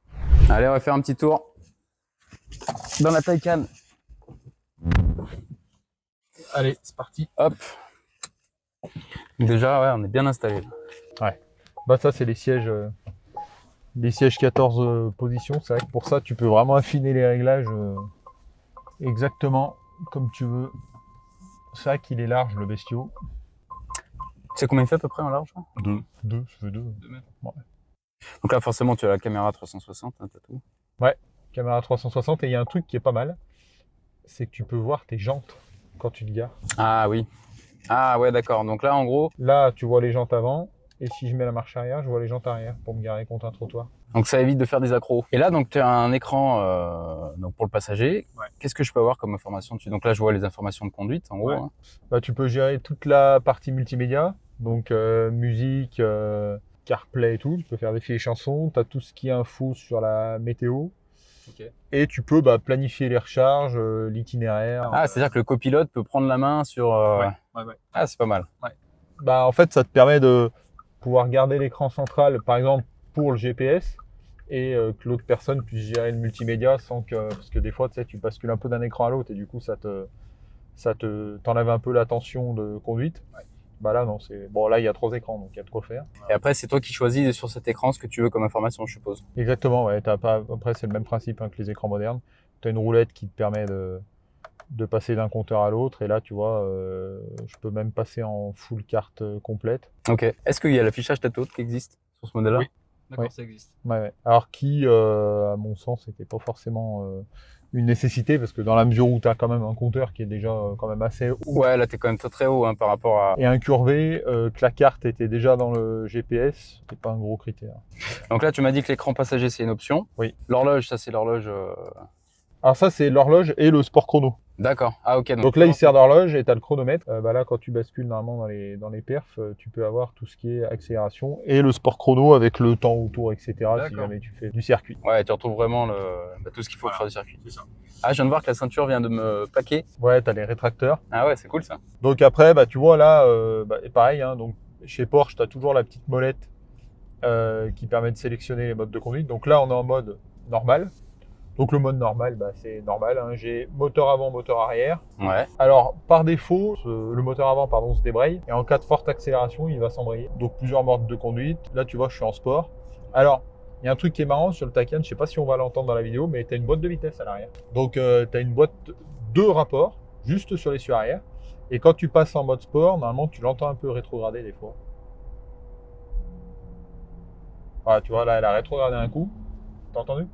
Allez, on va faire un petit tour dans la Taycan. Allez, c'est parti. Hop. Déjà, ouais, on est bien installé. Ouais. Bah ça, c'est les sièges 14 positions. C'est vrai que pour ça, tu peux vraiment affiner les réglages exactement comme tu veux. C'est vrai qu'il est large, le bestiau. Tu sais combien il fait à peu près en large? 2, ça fait 2. 2 mètres. Ouais. Donc là, forcément, tu as la caméra 360, t'as tout. Caméra 360, et il y a un truc qui est pas mal, c'est que tu peux voir tes jantes quand tu te gares. Ah oui. Ah ouais, d'accord. Donc là, en gros, Là, tu vois les jantes avant, et si je mets la marche arrière, je vois les jantes arrière pour me garer contre un trottoir. donc ça évite de faire des accros. Et là, donc tu as un écran donc pour le passager. Ouais. Qu'est-ce que je peux avoir comme information dessus? Donc là, je vois les informations de conduite, en gros. Ouais. Hein. Bah, tu peux gérer toute la partie multimédia, donc musique, CarPlay et tout. Tu peux faire défiler les chansons. Tu as tout ce qui est info sur la météo. Ok. Et tu peux planifier les recharges, l'itinéraire. Ah, c'est-à-dire que le copilote peut prendre la main sur. Ouais. Ah, c'est pas mal. En fait, ça te permet de pouvoir garder l'écran central, par exemple, pour le GPS, et que l'autre personne puisse gérer le multimédia sans que. Parce que des fois, tu sais, tu bascules un peu d'un écran à l'autre et du coup, ça t'enlève un peu l'attention de conduite. Ouais. Bah là, non, bon, là, il y a 3 écrans, donc il y a de quoi faire. Et après, c'est toi qui choisis sur cet écran ce que tu veux comme information, je suppose. Exactement, ouais. Après, c'est le même principe que les écrans modernes. Tu as une roulette qui te permet de passer d'un compteur à l'autre. Et là, tu vois, je peux même passer en full carte complète. Ok. Est-ce qu'il y a l'affichage tête haute qui existe sur ce modèle-là? Oui. D'accord, Ouais. ça existe. Ouais. Alors qui, à mon sens, n'était pas forcément une nécessité, parce que dans la mesure où tu as quand même un compteur qui est déjà quand même assez haut, Ouais, là, t'es quand même très très haut par rapport à. et incurvé, que la carte était déjà dans le GPS, c'est pas un gros critère. Donc là, tu m'as dit que l'écran passager, c'est une option. Oui. L'horloge, ça, c'est l'horloge. Alors ça, c'est l'horloge et le sport chrono. D'accord. Ah, ok. Donc là, il sert d'horloge et tu as le chronomètre. Là, quand tu bascules normalement dans les perfs, tu peux avoir tout ce qui est accélération et le sport chrono avec le temps autour, etc. si D'accord. jamais tu fais du circuit. Ouais, tu retrouves vraiment tout ce qu'il faut pour faire du circuit. C'est ça. Ah, je viens de voir que la ceinture vient de me plaquer. Ouais, tu as les rétracteurs. Ah ouais, c'est cool ça. Donc après, tu vois là, pareil, donc chez Porsche, tu as toujours la petite molette qui permet de sélectionner les modes de conduite. Donc là, on est en mode normal. Donc le mode normal, c'est normal. J'ai moteur avant, moteur arrière. Ouais. Alors par défaut, le moteur avant se débraye et en cas de forte accélération, il va s'embrayer. Donc plusieurs modes de conduite. Là, tu vois, je suis en sport. Alors, il y a un truc qui est marrant sur le Taycan, je sais pas si on va l'entendre dans la vidéo, mais tu as une boîte de vitesse à l'arrière. Donc tu as une boîte de rapport juste sur l'essieu arrière. Et quand tu passes en mode sport, normalement, tu l'entends un peu rétrograder des fois. Voilà, tu vois, là, elle a rétrogradé un coup. T'as entendu?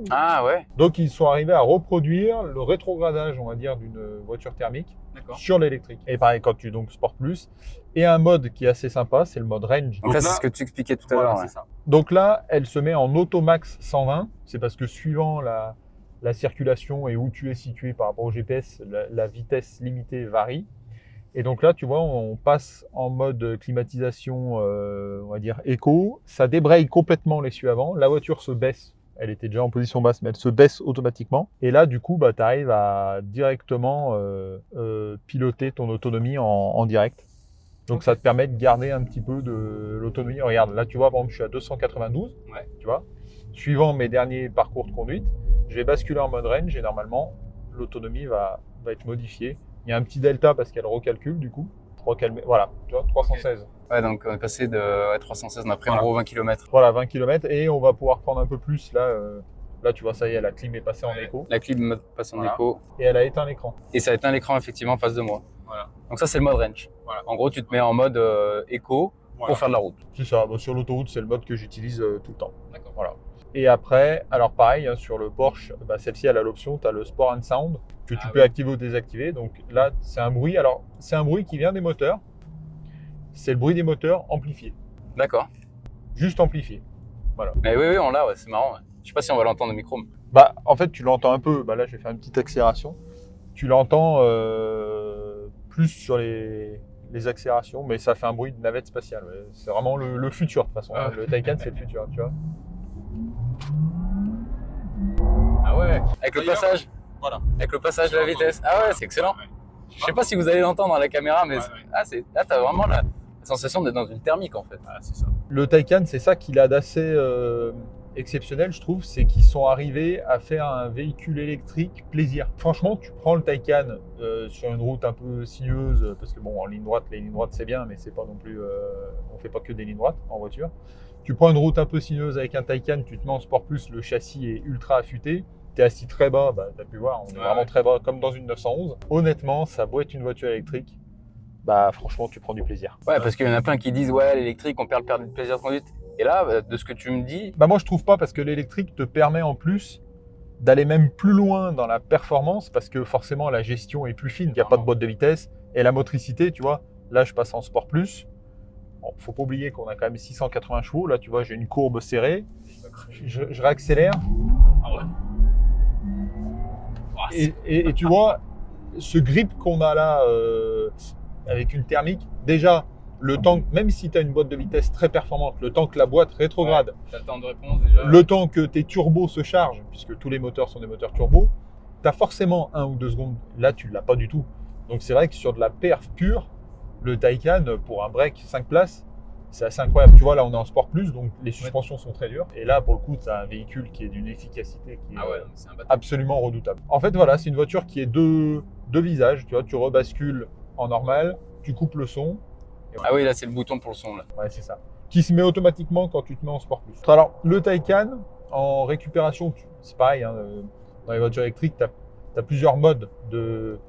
Ah ouais. Donc ils sont arrivés à reproduire le rétrogradage, on va dire, d'une voiture thermique D'accord. sur l'électrique. Et pareil, quand tu donc Sport Plus. Et un mode qui est assez sympa, c'est le mode Range. Donc là, c'est ce que tu expliquais tout à l'heure. Voilà, Ouais. c'est ça. Donc là, elle se met en Automax 120. C'est parce que suivant la circulation et où tu es situé par rapport au GPS, la vitesse limitée varie. Et donc là, tu vois, on passe en mode climatisation, on va dire éco. Ça débraye complètement l'essieu avant. La voiture se baisse Elle était déjà en position basse, mais elle se baisse automatiquement. Et là, du coup, bah, tu arrives à directement piloter ton autonomie en direct. Donc, ça te permet de garder un petit peu de l'autonomie. Regarde, là, tu vois, par exemple, je suis à 292, tu vois. Suivant mes derniers parcours de conduite, je vais basculer en mode range et normalement, l'autonomie va être modifiée. Il y a un petit delta parce qu'elle recalcule, du coup. Je crois qu'elle met, voilà, tu vois, 316. Ouais, donc on est passé de 316, on a pris en gros 20 km. Voilà, 20 km et on va pouvoir prendre un peu plus. Là, tu vois, ça y est, la clim est passée en écho. La clim passe en écho. Et elle a éteint l'écran. Et ça a éteint l'écran effectivement en face de moi. Voilà. Donc ça, c'est le mode range. Voilà. En gros, tu te mets en mode éco pour faire de la route. C'est ça. Bon, sur l'autoroute, c'est le mode que j'utilise tout le temps. D'accord. Voilà. Et après, alors pareil, hein, sur le Porsche, bah, celle-ci, elle a l'option, tu as le Sport and Sound que tu peux activer ou désactiver. Donc là, c'est un bruit. Alors, c'est un bruit qui vient des moteurs. C'est le bruit des moteurs amplifié. D'accord. Juste amplifié. Voilà. Mais oui, on l'a, ouais, c'est marrant. Ouais. Je sais pas si on va l'entendre au micro. Mais... Bah, en fait, tu l'entends un peu. Bah, là, j'ai fait une petite accélération. Tu l'entends plus sur les accélérations, mais ça fait un bruit de navette spatiale. Ouais. C'est vraiment le futur, de toute façon. Le Taycan, c'est le futur, tu vois. Ah ouais. Avec le passage. Voilà. Avec le passage de la vitesse. Ah ouais, c'est excellent. Je sais pas si vous allez l'entendre à la caméra, mais là, t'as vraiment la sensation d'être dans une thermique en fait. Ah, c'est ça. Le Taycan, c'est ça qu'il a d'assez exceptionnel, je trouve, c'est qu'ils sont arrivés à faire un véhicule électrique plaisir. Franchement, tu prends le Taycan sur une route un peu sinueuse, parce que bon, en ligne droite, les lignes droites c'est bien, mais c'est pas non plus, on fait pas que des lignes droites en voiture. Tu prends une route un peu sinueuse avec un Taycan, tu te mets en Sport Plus, le châssis est ultra affûté. Tu es assis très bas, bah, tu as pu voir, on est vraiment très bas, comme dans une 911. Honnêtement, ça a beau être une voiture électrique, bah franchement, tu prends du plaisir. Ouais, parce qu'il y en a plein qui disent, ouais, l'électrique, on perd le plaisir de conduite. Et là, de ce que tu me dis... Bah moi, je trouve pas, parce que l'électrique te permet en plus d'aller même plus loin dans la performance, parce que forcément, la gestion est plus fine, il n'y a pas de boîte de vitesse, et la motricité, tu vois, là, je passe en Sport Plus. Bon, faut pas oublier qu'on a quand même 680 chevaux, là, tu vois, j'ai une courbe serrée, je réaccélère. Ah ouais. Et tu vois, ce grip qu'on a là, avec une thermique, déjà, le temps, même si tu as une boîte de vitesse très performante, le temps que la boîte rétrograde, t'as le temps de réponse déjà. le temps que tes turbos se chargent, puisque tous les moteurs sont des moteurs turbo, tu as forcément 1 ou 2 secondes. Là, tu ne l'as pas du tout. Donc, c'est vrai que sur de la perf pure, le Taycan, pour un break 5 places, c'est assez incroyable. Tu vois, là, on est en Sport Plus, donc les suspensions sont très dures. Et là, pour le coup, tu as un véhicule qui est d'une efficacité qui est absolument redoutable. En fait, voilà, c'est une voiture qui est deux visages. Tu vois, tu rebascules en normal, tu coupes le son. Ah oui, là, c'est le bouton pour le son. Là. Ouais, c'est ça. Qui se met automatiquement quand tu te mets en Sport Plus. Alors, le Taycan, en récupération, c'est pareil. Hein, dans les voitures électriques, tu as plusieurs modes de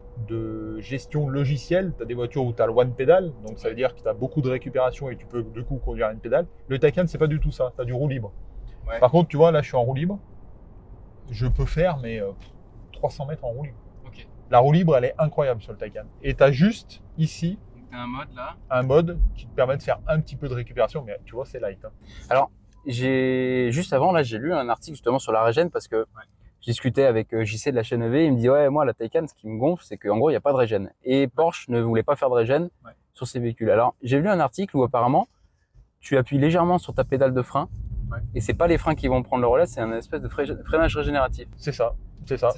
gestion logicielle. Tu as des voitures où tu as le one pedal, donc ça veut dire que tu as beaucoup de récupération et tu peux du coup conduire à une pédale. Le Taycan, c'est pas du tout ça, tu as du roue libre. Ouais. Par contre, tu vois, là je suis en roue libre, je peux faire mais 300 mètres en roue libre. Okay. La roue libre, elle est incroyable sur le Taycan. Et tu as juste ici un mode là, un mode qui te permet de faire un petit peu de récupération, mais tu vois, c'est light. Hein. Alors, juste avant, là, j'ai lu un article justement sur la régène parce que je discutais avec JC de la chaîne EV, il me dit ouais, moi la Taycan, ce qui me gonfle, c'est qu'en gros il n'y a pas de régène. Et Porsche ne voulait pas faire de régène sur ses véhicules. Alors j'ai lu un article où apparemment tu appuies légèrement sur ta pédale de frein et c'est pas les freins qui vont prendre le relais, c'est un espèce de freinage régénératif. C'est ça.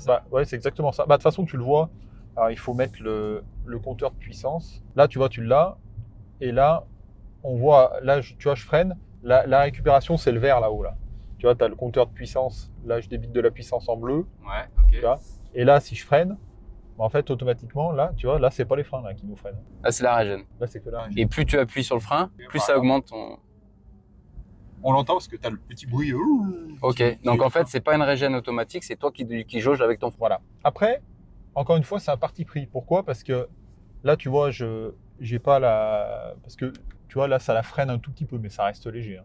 Bah, ouais, c'est exactement ça. Bah, de toute façon, tu le vois. Alors il faut mettre le compteur de puissance. Là, tu vois, tu l'as. Et là, on voit, là, tu vois, je freine. La récupération, c'est le vert là-haut là. Tu vois, tu as le compteur de puissance, là je débite de la puissance en bleu. Ouais, ok. Tu vois, et là, si je freine, en fait, automatiquement, là, tu vois, là, c'est pas les freins là, qui nous freinent. Là, c'est la régène. Là, c'est que la régène. Et plus tu appuies sur le frein, plus ça augmente ton... On l'entend parce que tu as le petit bruit. Ok, donc en fait, c'est pas une régène automatique, c'est toi qui jauge avec ton frein. Voilà. Après, encore une fois, c'est un parti pris. Pourquoi ? Parce que là, tu vois, j'ai pas la... Parce que, tu vois, là, ça la freine un tout petit peu, mais ça reste léger. Hein.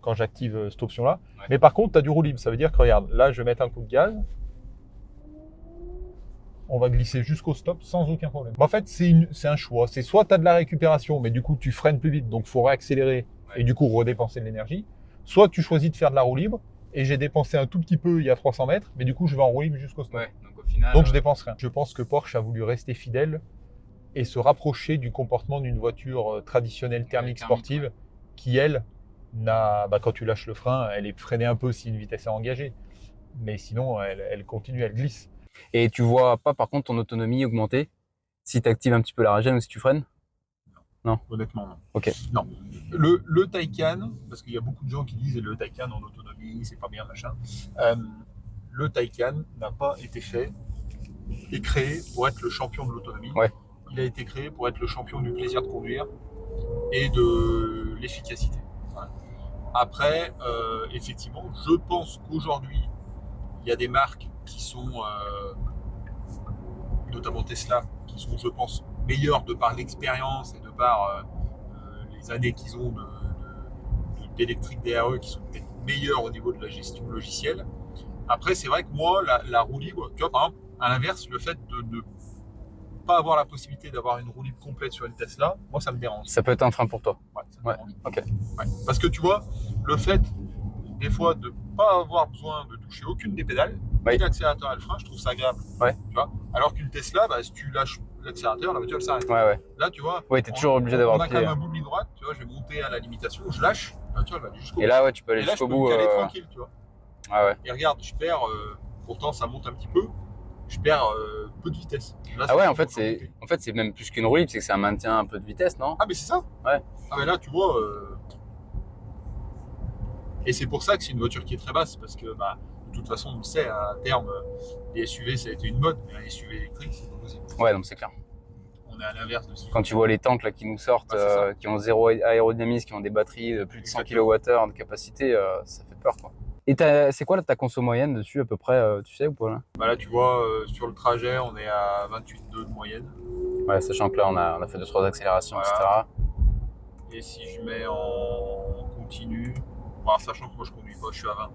Quand j'active cette option-là. Ouais. Mais par contre, tu as du roue libre. Ça veut dire que, regarde, là, je vais mettre un coup de gaz. On va glisser jusqu'au stop sans aucun problème. En fait, c'est un choix. C'est soit tu as de la récupération, mais du coup, tu freines plus vite, donc il faut réaccélérer et du coup, redépenser de l'énergie. Soit tu choisis de faire de la roue libre et j'ai dépensé un tout petit peu il y a 300 mètres, mais du coup, je vais en roue libre jusqu'au stop. Ouais, donc au final... Donc, je dépense rien. Je pense que Porsche a voulu rester fidèle et se rapprocher du comportement d'une voiture traditionnelle thermique sportive qui, elle, quand tu lâches le frein, elle est freinée un peu si une vitesse est engagée. Mais sinon, elle continue, elle glisse. Et tu vois pas par contre ton autonomie augmenter si tu actives un petit peu la régène ou si tu freines? Honnêtement, non. Ok. Non. Le Taycan, parce qu'il y a beaucoup de gens qui disent le Taycan en autonomie, c'est pas bien, machin. Le Taycan n'a pas été fait et créé pour être le champion de l'autonomie. Ouais. Il a été créé pour être le champion du plaisir de conduire et de l'efficacité. Voilà. Après, effectivement, je pense qu'aujourd'hui, il y a des marques qui sont, notamment Tesla, qui sont, je pense, meilleures de par l'expérience et de par les années qu'ils ont d'électrique DRE, qui sont peut-être meilleures au niveau de la gestion logicielle. Après, c'est vrai que moi, la roue libre, tu vois, par exemple, à l'inverse, le fait de ne pas avoir la possibilité d'avoir une roue libre complète sur une Tesla, moi, ça me dérange. Ça peut être un frein pour toi. Ouais, ça me Ouais. dérange. Ok. Ouais. Parce que tu vois, le fait, des fois, de ne pas avoir besoin de toucher aucune des pédales, Oui. ni l'accélérateur et le frein, je trouve ça agréable. Ouais. Tu vois, alors qu'une Tesla, bah, si tu lâches l'accélérateur, la voiture, elle s'arrête. Ouais. Là, tu vois, Ouais, t'es toujours obligé d'avoir on le a pied. quand même un bout de ligne droite, tu vois, je vais monter à la limitation, je lâche, la voiture, elle va aller jusqu'au bout. Et là, ouais, tu peux aller Et là, je jusqu'au peux bout. me caler tranquille, tu vois. Ah ouais. Et regarde, je perds, pourtant ça monte un petit peu, je perds peu de vitesse. Là, Ah ouais, ça en fait, monte monter. c'est même plus qu'une roue libre, c'est que ça maintient un peu de vitesse, non? Ah, mais c'est ça. Ouais. Ah, mais là, tu vois. Et c'est pour ça que c'est une voiture qui est très basse, parce que, bah, de toute façon, on le sait, à terme, les SUV, ça a été une mode, mais un SUV électrique, c'est pas possible. Ouais, donc c'est clair. On est à l'inverse de ce qu'il Quand faut. tu vois les tanks là, qui nous sortent, Ouais, c'est ça. qui ont zéro aérodynamisme, qui ont des batteries de plus de 100 Exactement. kWh de capacité, ça fait peur, quoi. Et c'est quoi là, ta conso moyenne dessus à peu près, tu sais ou pas là? Bah là, tu vois, sur le trajet, on est à 28,2 de moyenne. Ouais, sachant que là, on a fait 2-3 accélérations, Voilà. etc. Et si je mets en continu, bon, sachant que moi je conduis pas, je suis à 20.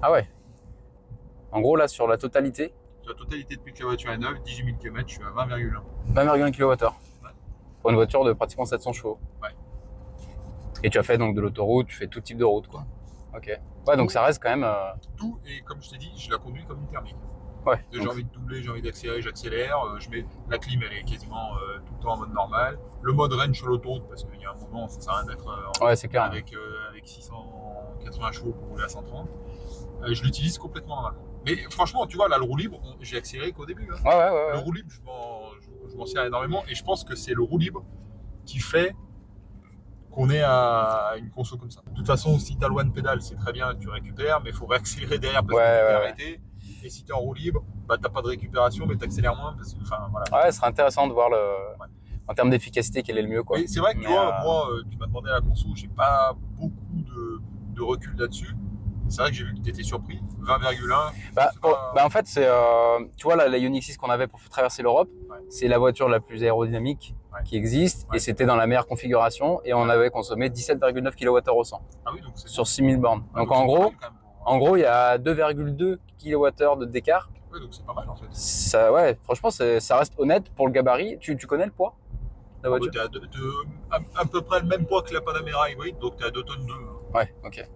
Ah ouais. En gros, là, sur la totalité, Sur la totalité depuis que la voiture est neuve, 18 000 km, je suis à 20,1. 20,1 kWh. Ouais. Pour une voiture de pratiquement 700 chevaux. Ouais. Et tu as fait donc de l'autoroute, tu fais tout type de route, quoi. Ok. Ouais, donc ça reste quand même. Tout, et comme je t'ai dit, je la conduis comme une thermique. Ouais. J'ai Donc, envie de doubler, j'ai envie d'accélérer, j'accélère. Je mets la clim, elle est quasiment tout le temps en mode normal. Le mode range sur l'autoroute, parce qu'il y a un moment, ça sert à rien d'être ouais, c'est clair. avec 680 chevaux pour rouler à 130. Je l'utilise complètement normalement. Mais franchement, tu vois, là, le roue libre, j'ai accéléré qu'au début. Hein. Ouais. Le roue libre, je m'en sers énormément, et je pense que c'est le roue libre qui fait qu'on est à une conso comme ça. De toute façon, si tu as le one pédale, c'est très bien, tu récupères, mais il faut réaccélérer derrière parce que tu t'es arrêté. Et si tu es en roue libre, bah, tu n'as pas de récupération, mais tu accélères moins. Parce que, enfin, voilà. Ouais, ce serait intéressant de voir en termes d'efficacité quel est le mieux, quoi. Mais c'est vrai que tu vois, moi, tu m'as demandé à la conso, j'ai pas beaucoup de recul là-dessus. C'est vrai que j'ai vu que tu étais surpris. 20,1. En fait, c'est, tu vois, la Ioniq 6 qu'on avait pour traverser l'Europe, c'est la voiture la plus aérodynamique qui existe, et c'était dans la meilleure configuration, et on avait consommé 17,9 kWh au 100 sur 6000 bornes. Donc en gros, il y a 2,2 kWh d'écart. Ouais, donc c'est pas mal en fait. Ça, ouais, franchement, ça reste honnête pour le gabarit. Tu connais le poids de la voiture? T'es à peu près le même poids que la Panamera hybride, donc t'es à 2 tonnes 2. Ouais, ok.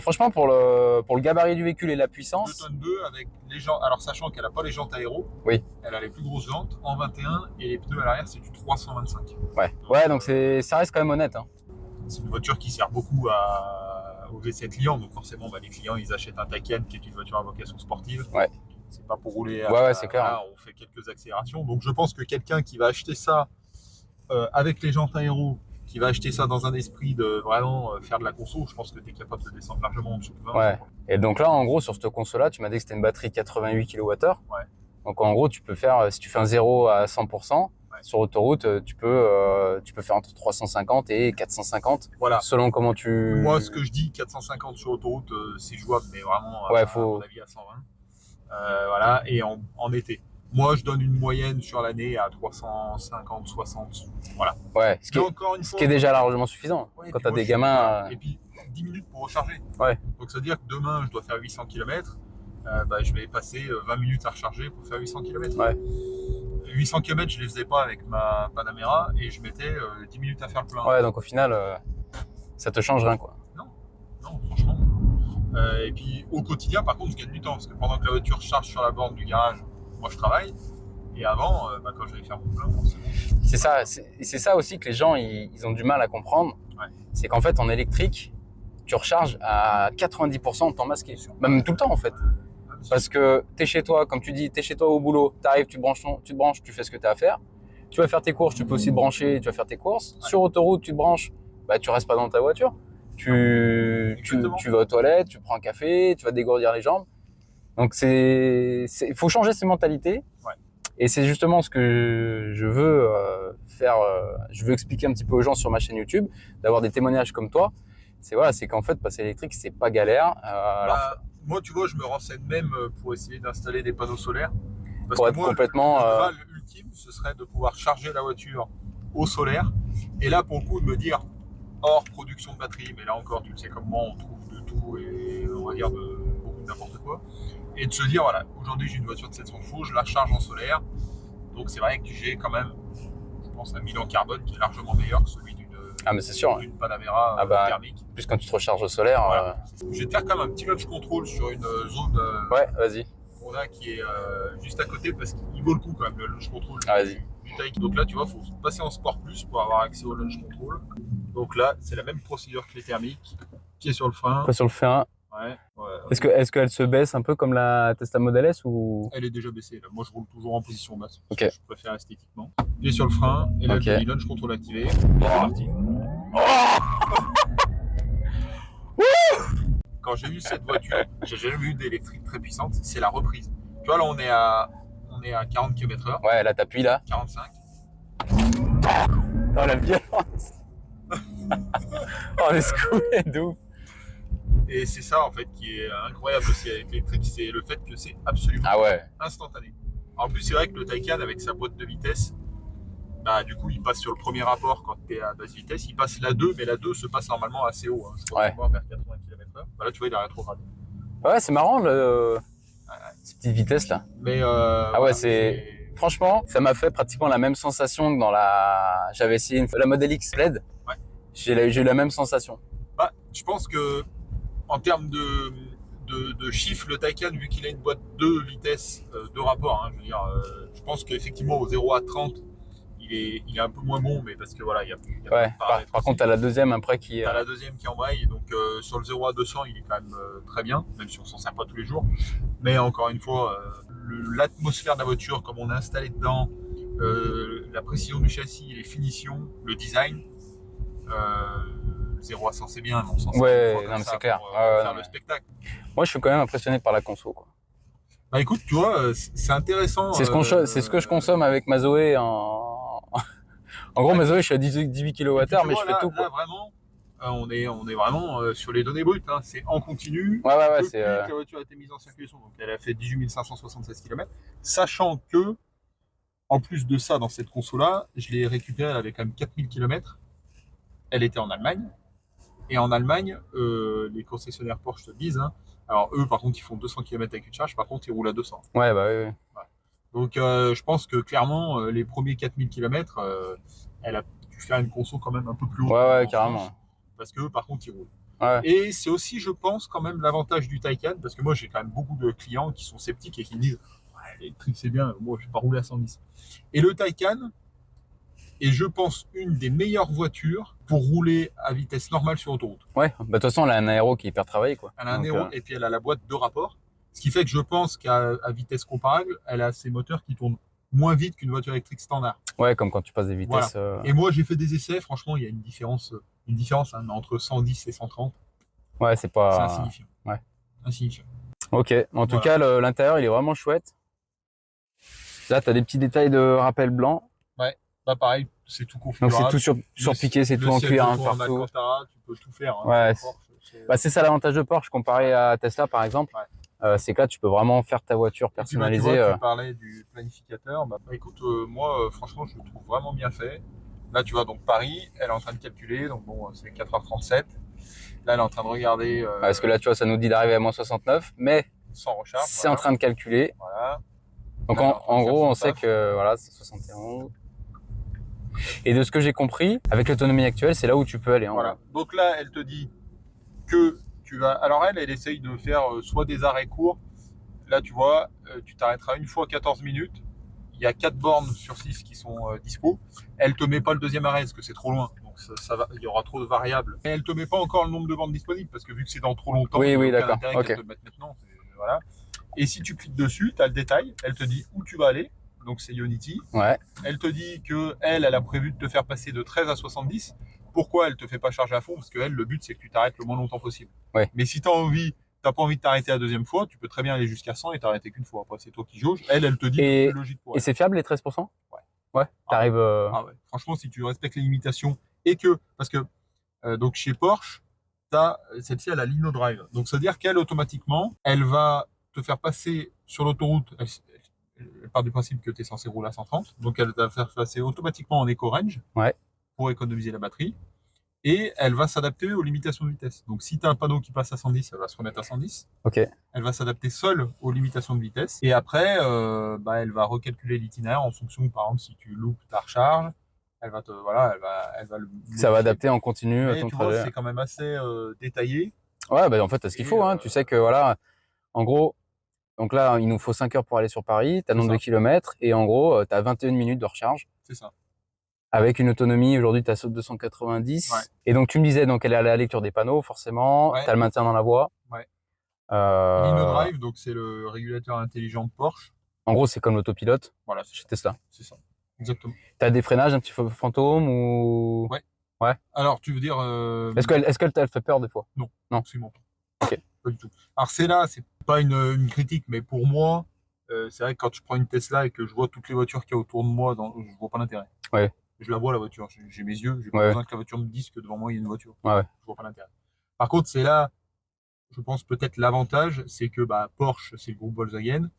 Franchement, pour le gabarit du véhicule et la puissance. 2 tonnes 2 avec les jantes. Alors, sachant qu'elle n'a pas les jantes aéro, oui. Elle a les plus grosses jantes en 21 et les pneus à l'arrière, c'est du 325. Donc ça reste quand même honnête. Hein. C'est une voiture qui sert beaucoup aux V7 clients, donc forcément, les clients ils achètent un Taycan qui est une voiture à vocation sportive. Ouais. C'est pas pour rouler. C'est clair. Là, on fait quelques accélérations. Donc, je pense que quelqu'un qui va acheter ça avec les jantes aéro, qui va acheter ça dans un esprit de vraiment faire de la conso, je pense que tu es capable de descendre largement en dessous de 20. Ouais. Et donc là, en gros, sur cette conso-là, tu m'as dit que c'était une batterie 88 kWh. Ouais. Donc en gros, tu peux faire, si tu fais un 0 à 100%, sur autoroute, tu peux faire entre 350 et 450. Voilà. Selon comment tu... Moi, ce que je dis, 450 sur autoroute, c'est jouable, mais vraiment, à mon avis, à 120. Voilà, et en été. Moi, je donne une moyenne sur l'année à 350, 60. Voilà. Ouais, ce qui est déjà largement suffisant. Quand tu as des gamins. Et puis, 10 minutes pour recharger. Ouais. Donc, ça veut dire que demain, je dois faire 800 km. Je vais passer 20 minutes à recharger pour faire 800 km. Ouais. 800 km, je ne les faisais pas avec ma Panamera et je mettais 10 minutes à faire le plein. Ouais, donc au final, ça te change rien, quoi. Non, franchement. Et puis, au quotidien, par contre, je gagne du temps parce que pendant que la voiture charge sur la borne du garage, moi je travaille. Et avant, quand j'allais faire mon plein, forcément. C'est ça aussi que les gens ils ont du mal à comprendre. Ouais. C'est qu'en fait en électrique, tu recharges à 90% de temps masqué, même tout le temps en fait. Parce que t'es chez toi, comme tu dis, t'es chez toi au boulot, t'arrives, tu te branches, tu fais ce que t'as à faire. Tu vas faire tes courses, tu peux aussi te brancher, tu vas faire tes courses. Sur autoroute, tu te branches, bah tu restes pas dans ta voiture. Tu vas aux toilettes, tu prends un café, tu vas dégourdir les jambes. Donc faut changer ces mentalités. Ouais. Et c'est justement ce que je veux faire. Je veux expliquer un petit peu aux gens sur ma chaîne YouTube, d'avoir des témoignages comme toi. C'est qu'en fait, passer électrique, c'est pas galère. Moi, tu vois, je me renseigne même pour essayer d'installer des panneaux solaires. Parce pour que être moi, complètement. le Graal ultime, ce serait de pouvoir charger la voiture au solaire. Et là, pour le coup, de me dire, hors production de batterie, mais là encore, tu le sais comme moi, on trouve de tout et on va dire de beaucoup de n'importe quoi. Et de se dire, voilà, aujourd'hui j'ai une voiture de 700 chevaux, je la charge en solaire. Donc c'est vrai que j'ai quand même, je pense, un bilan carbone qui est largement meilleur que celui d'une mais c'est sûr, Panamera thermique. Plus quand tu te recharges au solaire. Voilà. Je vais te faire quand même un petit launch control sur une zone ouais, vas-y. qu'on a qui est juste à côté parce qu'il vaut le coup quand même le launch control Vas-y. du Taycan. Donc là, tu vois, il faut passer en Sport Plus pour avoir accès au launch control. Donc là, c'est la même procédure que les thermiques. Pied sur le frein. Pas sur le frein. Ouais. Est-ce qu'elle se baisse un peu comme la Tesla Model S ou? Elle est déjà baissée. Là. Moi, je roule toujours en position basse. Ok. Je préfère esthétiquement. Pied sur le frein. Et là, le launch control activé. C'est parti. Quand j'ai eu cette voiture, j'ai jamais eu d'électrique très puissante. C'est la reprise. Tu vois, là, on est à 40 km/h. Ouais, là, t'appuies là. 45. Oh, la violence. Oh, les secoués de ouf. Et c'est ça en fait qui est incroyable aussi avec l'électrique, c'est le fait que c'est absolument instantané. En plus, c'est vrai que le Taycan avec sa boîte de vitesse, bah du coup il passe sur le premier rapport quand tu es à basse vitesse, il passe la 2, mais la 2 se passe normalement assez haut, hein. Je crois qu'on va vers 80 km/h. Bah là tu vois il est rétrogradé. Ouais, c'est marrant ces petites vitesses là. Mais franchement, ça m'a fait pratiquement la même sensation que j'avais essayé la Model X LED. Ouais. J'ai eu la même sensation. Bah, je pense que en termes de chiffres, le Taycan, vu qu'il a une boîte 2 vitesses, 2 rapports, hein, je veux dire, je pense qu'effectivement au 0 à 30, il est un peu moins bon, mais parce que voilà, il y a par contre, t'as la deuxième après qui est. T'as la deuxième qui embraye, donc sur le 0 à 200, il est quand même très bien, même si on s'en sert pas tous les jours. Mais encore une fois, l'atmosphère de la voiture, comme on a installé dedans, la précision du châssis, les finitions, le design. 0 à 100 c'est bien, mais on s'en sert mais c'est clair. pour faire le spectacle. Moi, je suis quand même impressionné par la conso, quoi. Bah écoute, tu vois, c'est intéressant. C'est ce que je consomme avec ma Zoé en gros, ma Zoé, je suis à 18 kWh, mais je fais tout, quoi. Là, vraiment, on est vraiment sur les données brutes, hein. C'est en continu. Ouais, depuis que la voiture a été mise en circulation, donc elle a fait 18 576 km, sachant que, en plus de ça, dans cette conso-là, je l'ai récupérée, elle avait quand même 4000 km. Elle était en Allemagne. Et en Allemagne, les concessionnaires Porsche te le disent, hein, alors eux, par contre, ils font 200 km avec une charge, par contre, ils roulent à 200. Ouais, bah oui. Ouais. Donc, je pense que clairement, les premiers 4000 km, elle a dû faire une conso quand même un peu plus haute. Ouais, carrément. Parce que par contre, ils roulent. Ouais. Et c'est aussi, je pense, quand même l'avantage du Taycan, parce que moi, j'ai quand même beaucoup de clients qui sont sceptiques et qui me disent « l'électrique, c'est bien, moi, je vais pas rouler à 110. » Et le Taycan est, je pense, une des meilleures voitures pour rouler à vitesse normale sur autoroute. Ouais, bah de toute façon, elle a un aéro qui est hyper travaillé, quoi. Elle a un aéro et puis elle a la boîte de rapport. Ce qui fait que je pense qu'à vitesse comparable, elle a ses moteurs qui tournent moins vite qu'une voiture électrique standard. Ouais, comme quand tu passes des vitesses. Voilà. Et moi, j'ai fait des essais. Franchement, il y a une différence hein, entre 110 et 130. Ouais, c'est pas. C'est insignifiant. Ouais. Insignifiant. Ok. En tout cas, l'intérieur, il est vraiment chouette. Là, tu as des petits détails de rappel blanc. Ouais. Bah pareil, c'est tout configurable. Donc c'est tout surpiqué, c'est tout en cuir hein, partout. Alcantara, tu peux tout faire. Hein, ouais. C'est ça l'avantage de Porsche comparé à Tesla par exemple. Ouais. C'est que là, tu peux vraiment faire ta voiture personnalisée. Tu parlais du planificateur. Bah, écoute, moi, franchement, je le trouve vraiment bien fait. Là, tu vois, donc Paris, elle est en train de calculer. Donc bon, c'est 4h37. Là, elle est en train de regarder. Parce que là, tu vois, ça nous dit d'arriver à moins 69, mais sans recharge. C'est en train de calculer. Voilà. Donc en gros, on sait que voilà, c'est 71. Et de ce que j'ai compris, avec l'autonomie actuelle, c'est là où tu peux aller. Voilà. Donc là, elle te dit que tu vas. Alors elle essaye de faire soit des arrêts courts. Là, tu vois, tu t'arrêteras une fois 14 minutes. il y a 4 bornes sur 6 qui sont dispo. Elle te met pas le deuxième arrêt parce que c'est trop loin, donc ça va, il y aura trop de variables. Et elle te met pas encore le nombre de bornes disponibles parce que vu que c'est dans trop longtemps, Oui, il oui, n'y a aucun d'accord. intérêt Ok. qu'elle te le mette maintenant. Voilà. Et si tu cliques dessus, tu as le détail, elle te dit où tu vas aller, donc c'est Ionity. Ouais. Elle te dit que elle a prévu de te faire passer de 13 à 70. Pourquoi elle te fait pas charger à fond? Parce que elle, le but c'est que tu t'arrêtes le moins longtemps possible. Ouais. Mais si t'as pas envie de t'arrêter la deuxième fois, tu peux très bien aller jusqu'à 100 et t'arrêter qu'une fois. Après, c'est toi qui jauge. Elle te dit que c'est logique pour Et elle. c'est fiable les 13%? Ouais. Ouais, t'arrives. Ah ouais. Franchement, si tu respectes les limitations et que, parce que donc chez Porsche, celle-ci elle a l'Inno Drive. Donc ça veut dire qu'elle automatiquement, elle va te faire passer sur l'autoroute. Elle part du principe que tu es censé rouler à 130, donc elle va faire passer automatiquement en Eco Range pour économiser la batterie. Et elle va s'adapter aux limitations de vitesse. Donc si tu as un panneau qui passe à 110, elle va se remettre à 110. Ok. Elle va s'adapter seule aux limitations de vitesse. Et après, elle va recalculer l'itinéraire en fonction, par exemple, si tu loupes ta recharge, elle va le Ça va modifier. adapter en continu Mais ton tu vois, trajet. c'est quand même assez détaillé. Ouais, bah en fait, t'as ce qu'il faut, hein. Tu sais que voilà, en gros, donc là, il nous faut 5 heures pour aller sur Paris, t'as nombre de kilomètres, et en gros, t'as 21 minutes de recharge. C'est ça. Avec une autonomie, aujourd'hui, t'as 290. Ouais. Et donc, tu me disais, donc, elle est à la lecture des panneaux, forcément. Ouais. T'as le maintien dans la voie. Ouais. L'Inno Drive, donc c'est le régulateur intelligent de Porsche. En gros, c'est comme l'autopilote. Voilà, chez Tesla. C'est ça. Exactement. T'as des freinages un petit peu fantômes ou... Ouais. Ouais. Alors, tu veux dire... Est-ce qu'elle t'a fait peur des fois? Non. Non. Absolument pas. Ok. Pas du tout. Alors, c'est pas une critique, mais pour moi, c'est vrai que quand je prends une Tesla et que je vois toutes les voitures qu'il y a autour de moi, je vois pas l'intérêt. Ouais. Je la vois, la voiture. J'ai mes yeux. J'ai pas besoin que la voiture me dise que devant moi, il y a une voiture. Ouais. Je vois pas l'intérêt. Par contre, c'est là, je pense peut-être l'avantage, c'est que Porsche, c'est le groupe Volkswagen.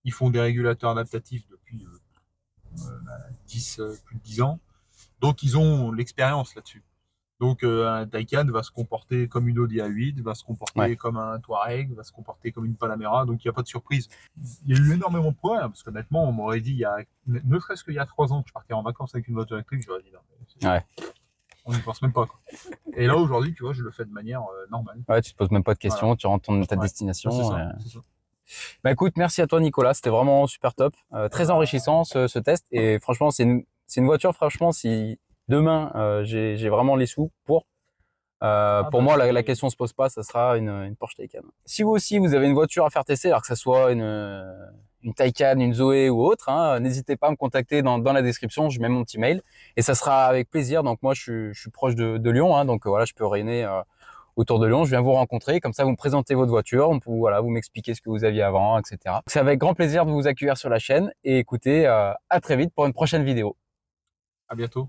Ils font des régulateurs adaptatifs depuis plus de 10 ans. Donc, ils ont l'expérience là-dessus. Donc, un Taycan va se comporter comme une Audi A8, va se comporter comme un Touareg, va se comporter comme une Panamera. Donc, il n'y a pas de surprise. Il y a eu énormément de problèmes, parce qu'honnêtement, on m'aurait dit, ne serait-ce qu'il y a 3 ans que je partais en vacances avec une voiture électrique, j'aurais dit non. On n'y pense même pas, quoi. Et là, aujourd'hui, tu vois, je le fais de manière normale. Ouais, tu te poses même pas de questions, voilà. Tu rentres ta destination. C'est ça. Bah écoute, merci à toi Nicolas, c'était vraiment super top, très enrichissant ce test, et franchement c'est une voiture, franchement, si demain j'ai vraiment les sous pour moi la question se pose pas, ça sera une Porsche Taycan. Si vous aussi vous avez une voiture à faire tester, alors que ça soit une Taycan, une Zoé ou autre, hein, n'hésitez pas à me contacter dans la description, je mets mon petit mail et ça sera avec plaisir. Donc moi je suis proche de Lyon, hein, donc voilà, je peux rayonner autour de Lyon, je viens vous rencontrer, comme ça vous me présentez votre voiture, vous m'expliquez ce que vous aviez avant, etc. C'est avec grand plaisir de vous accueillir sur la chaîne, et écoutez, à très vite pour une prochaine vidéo. À bientôt.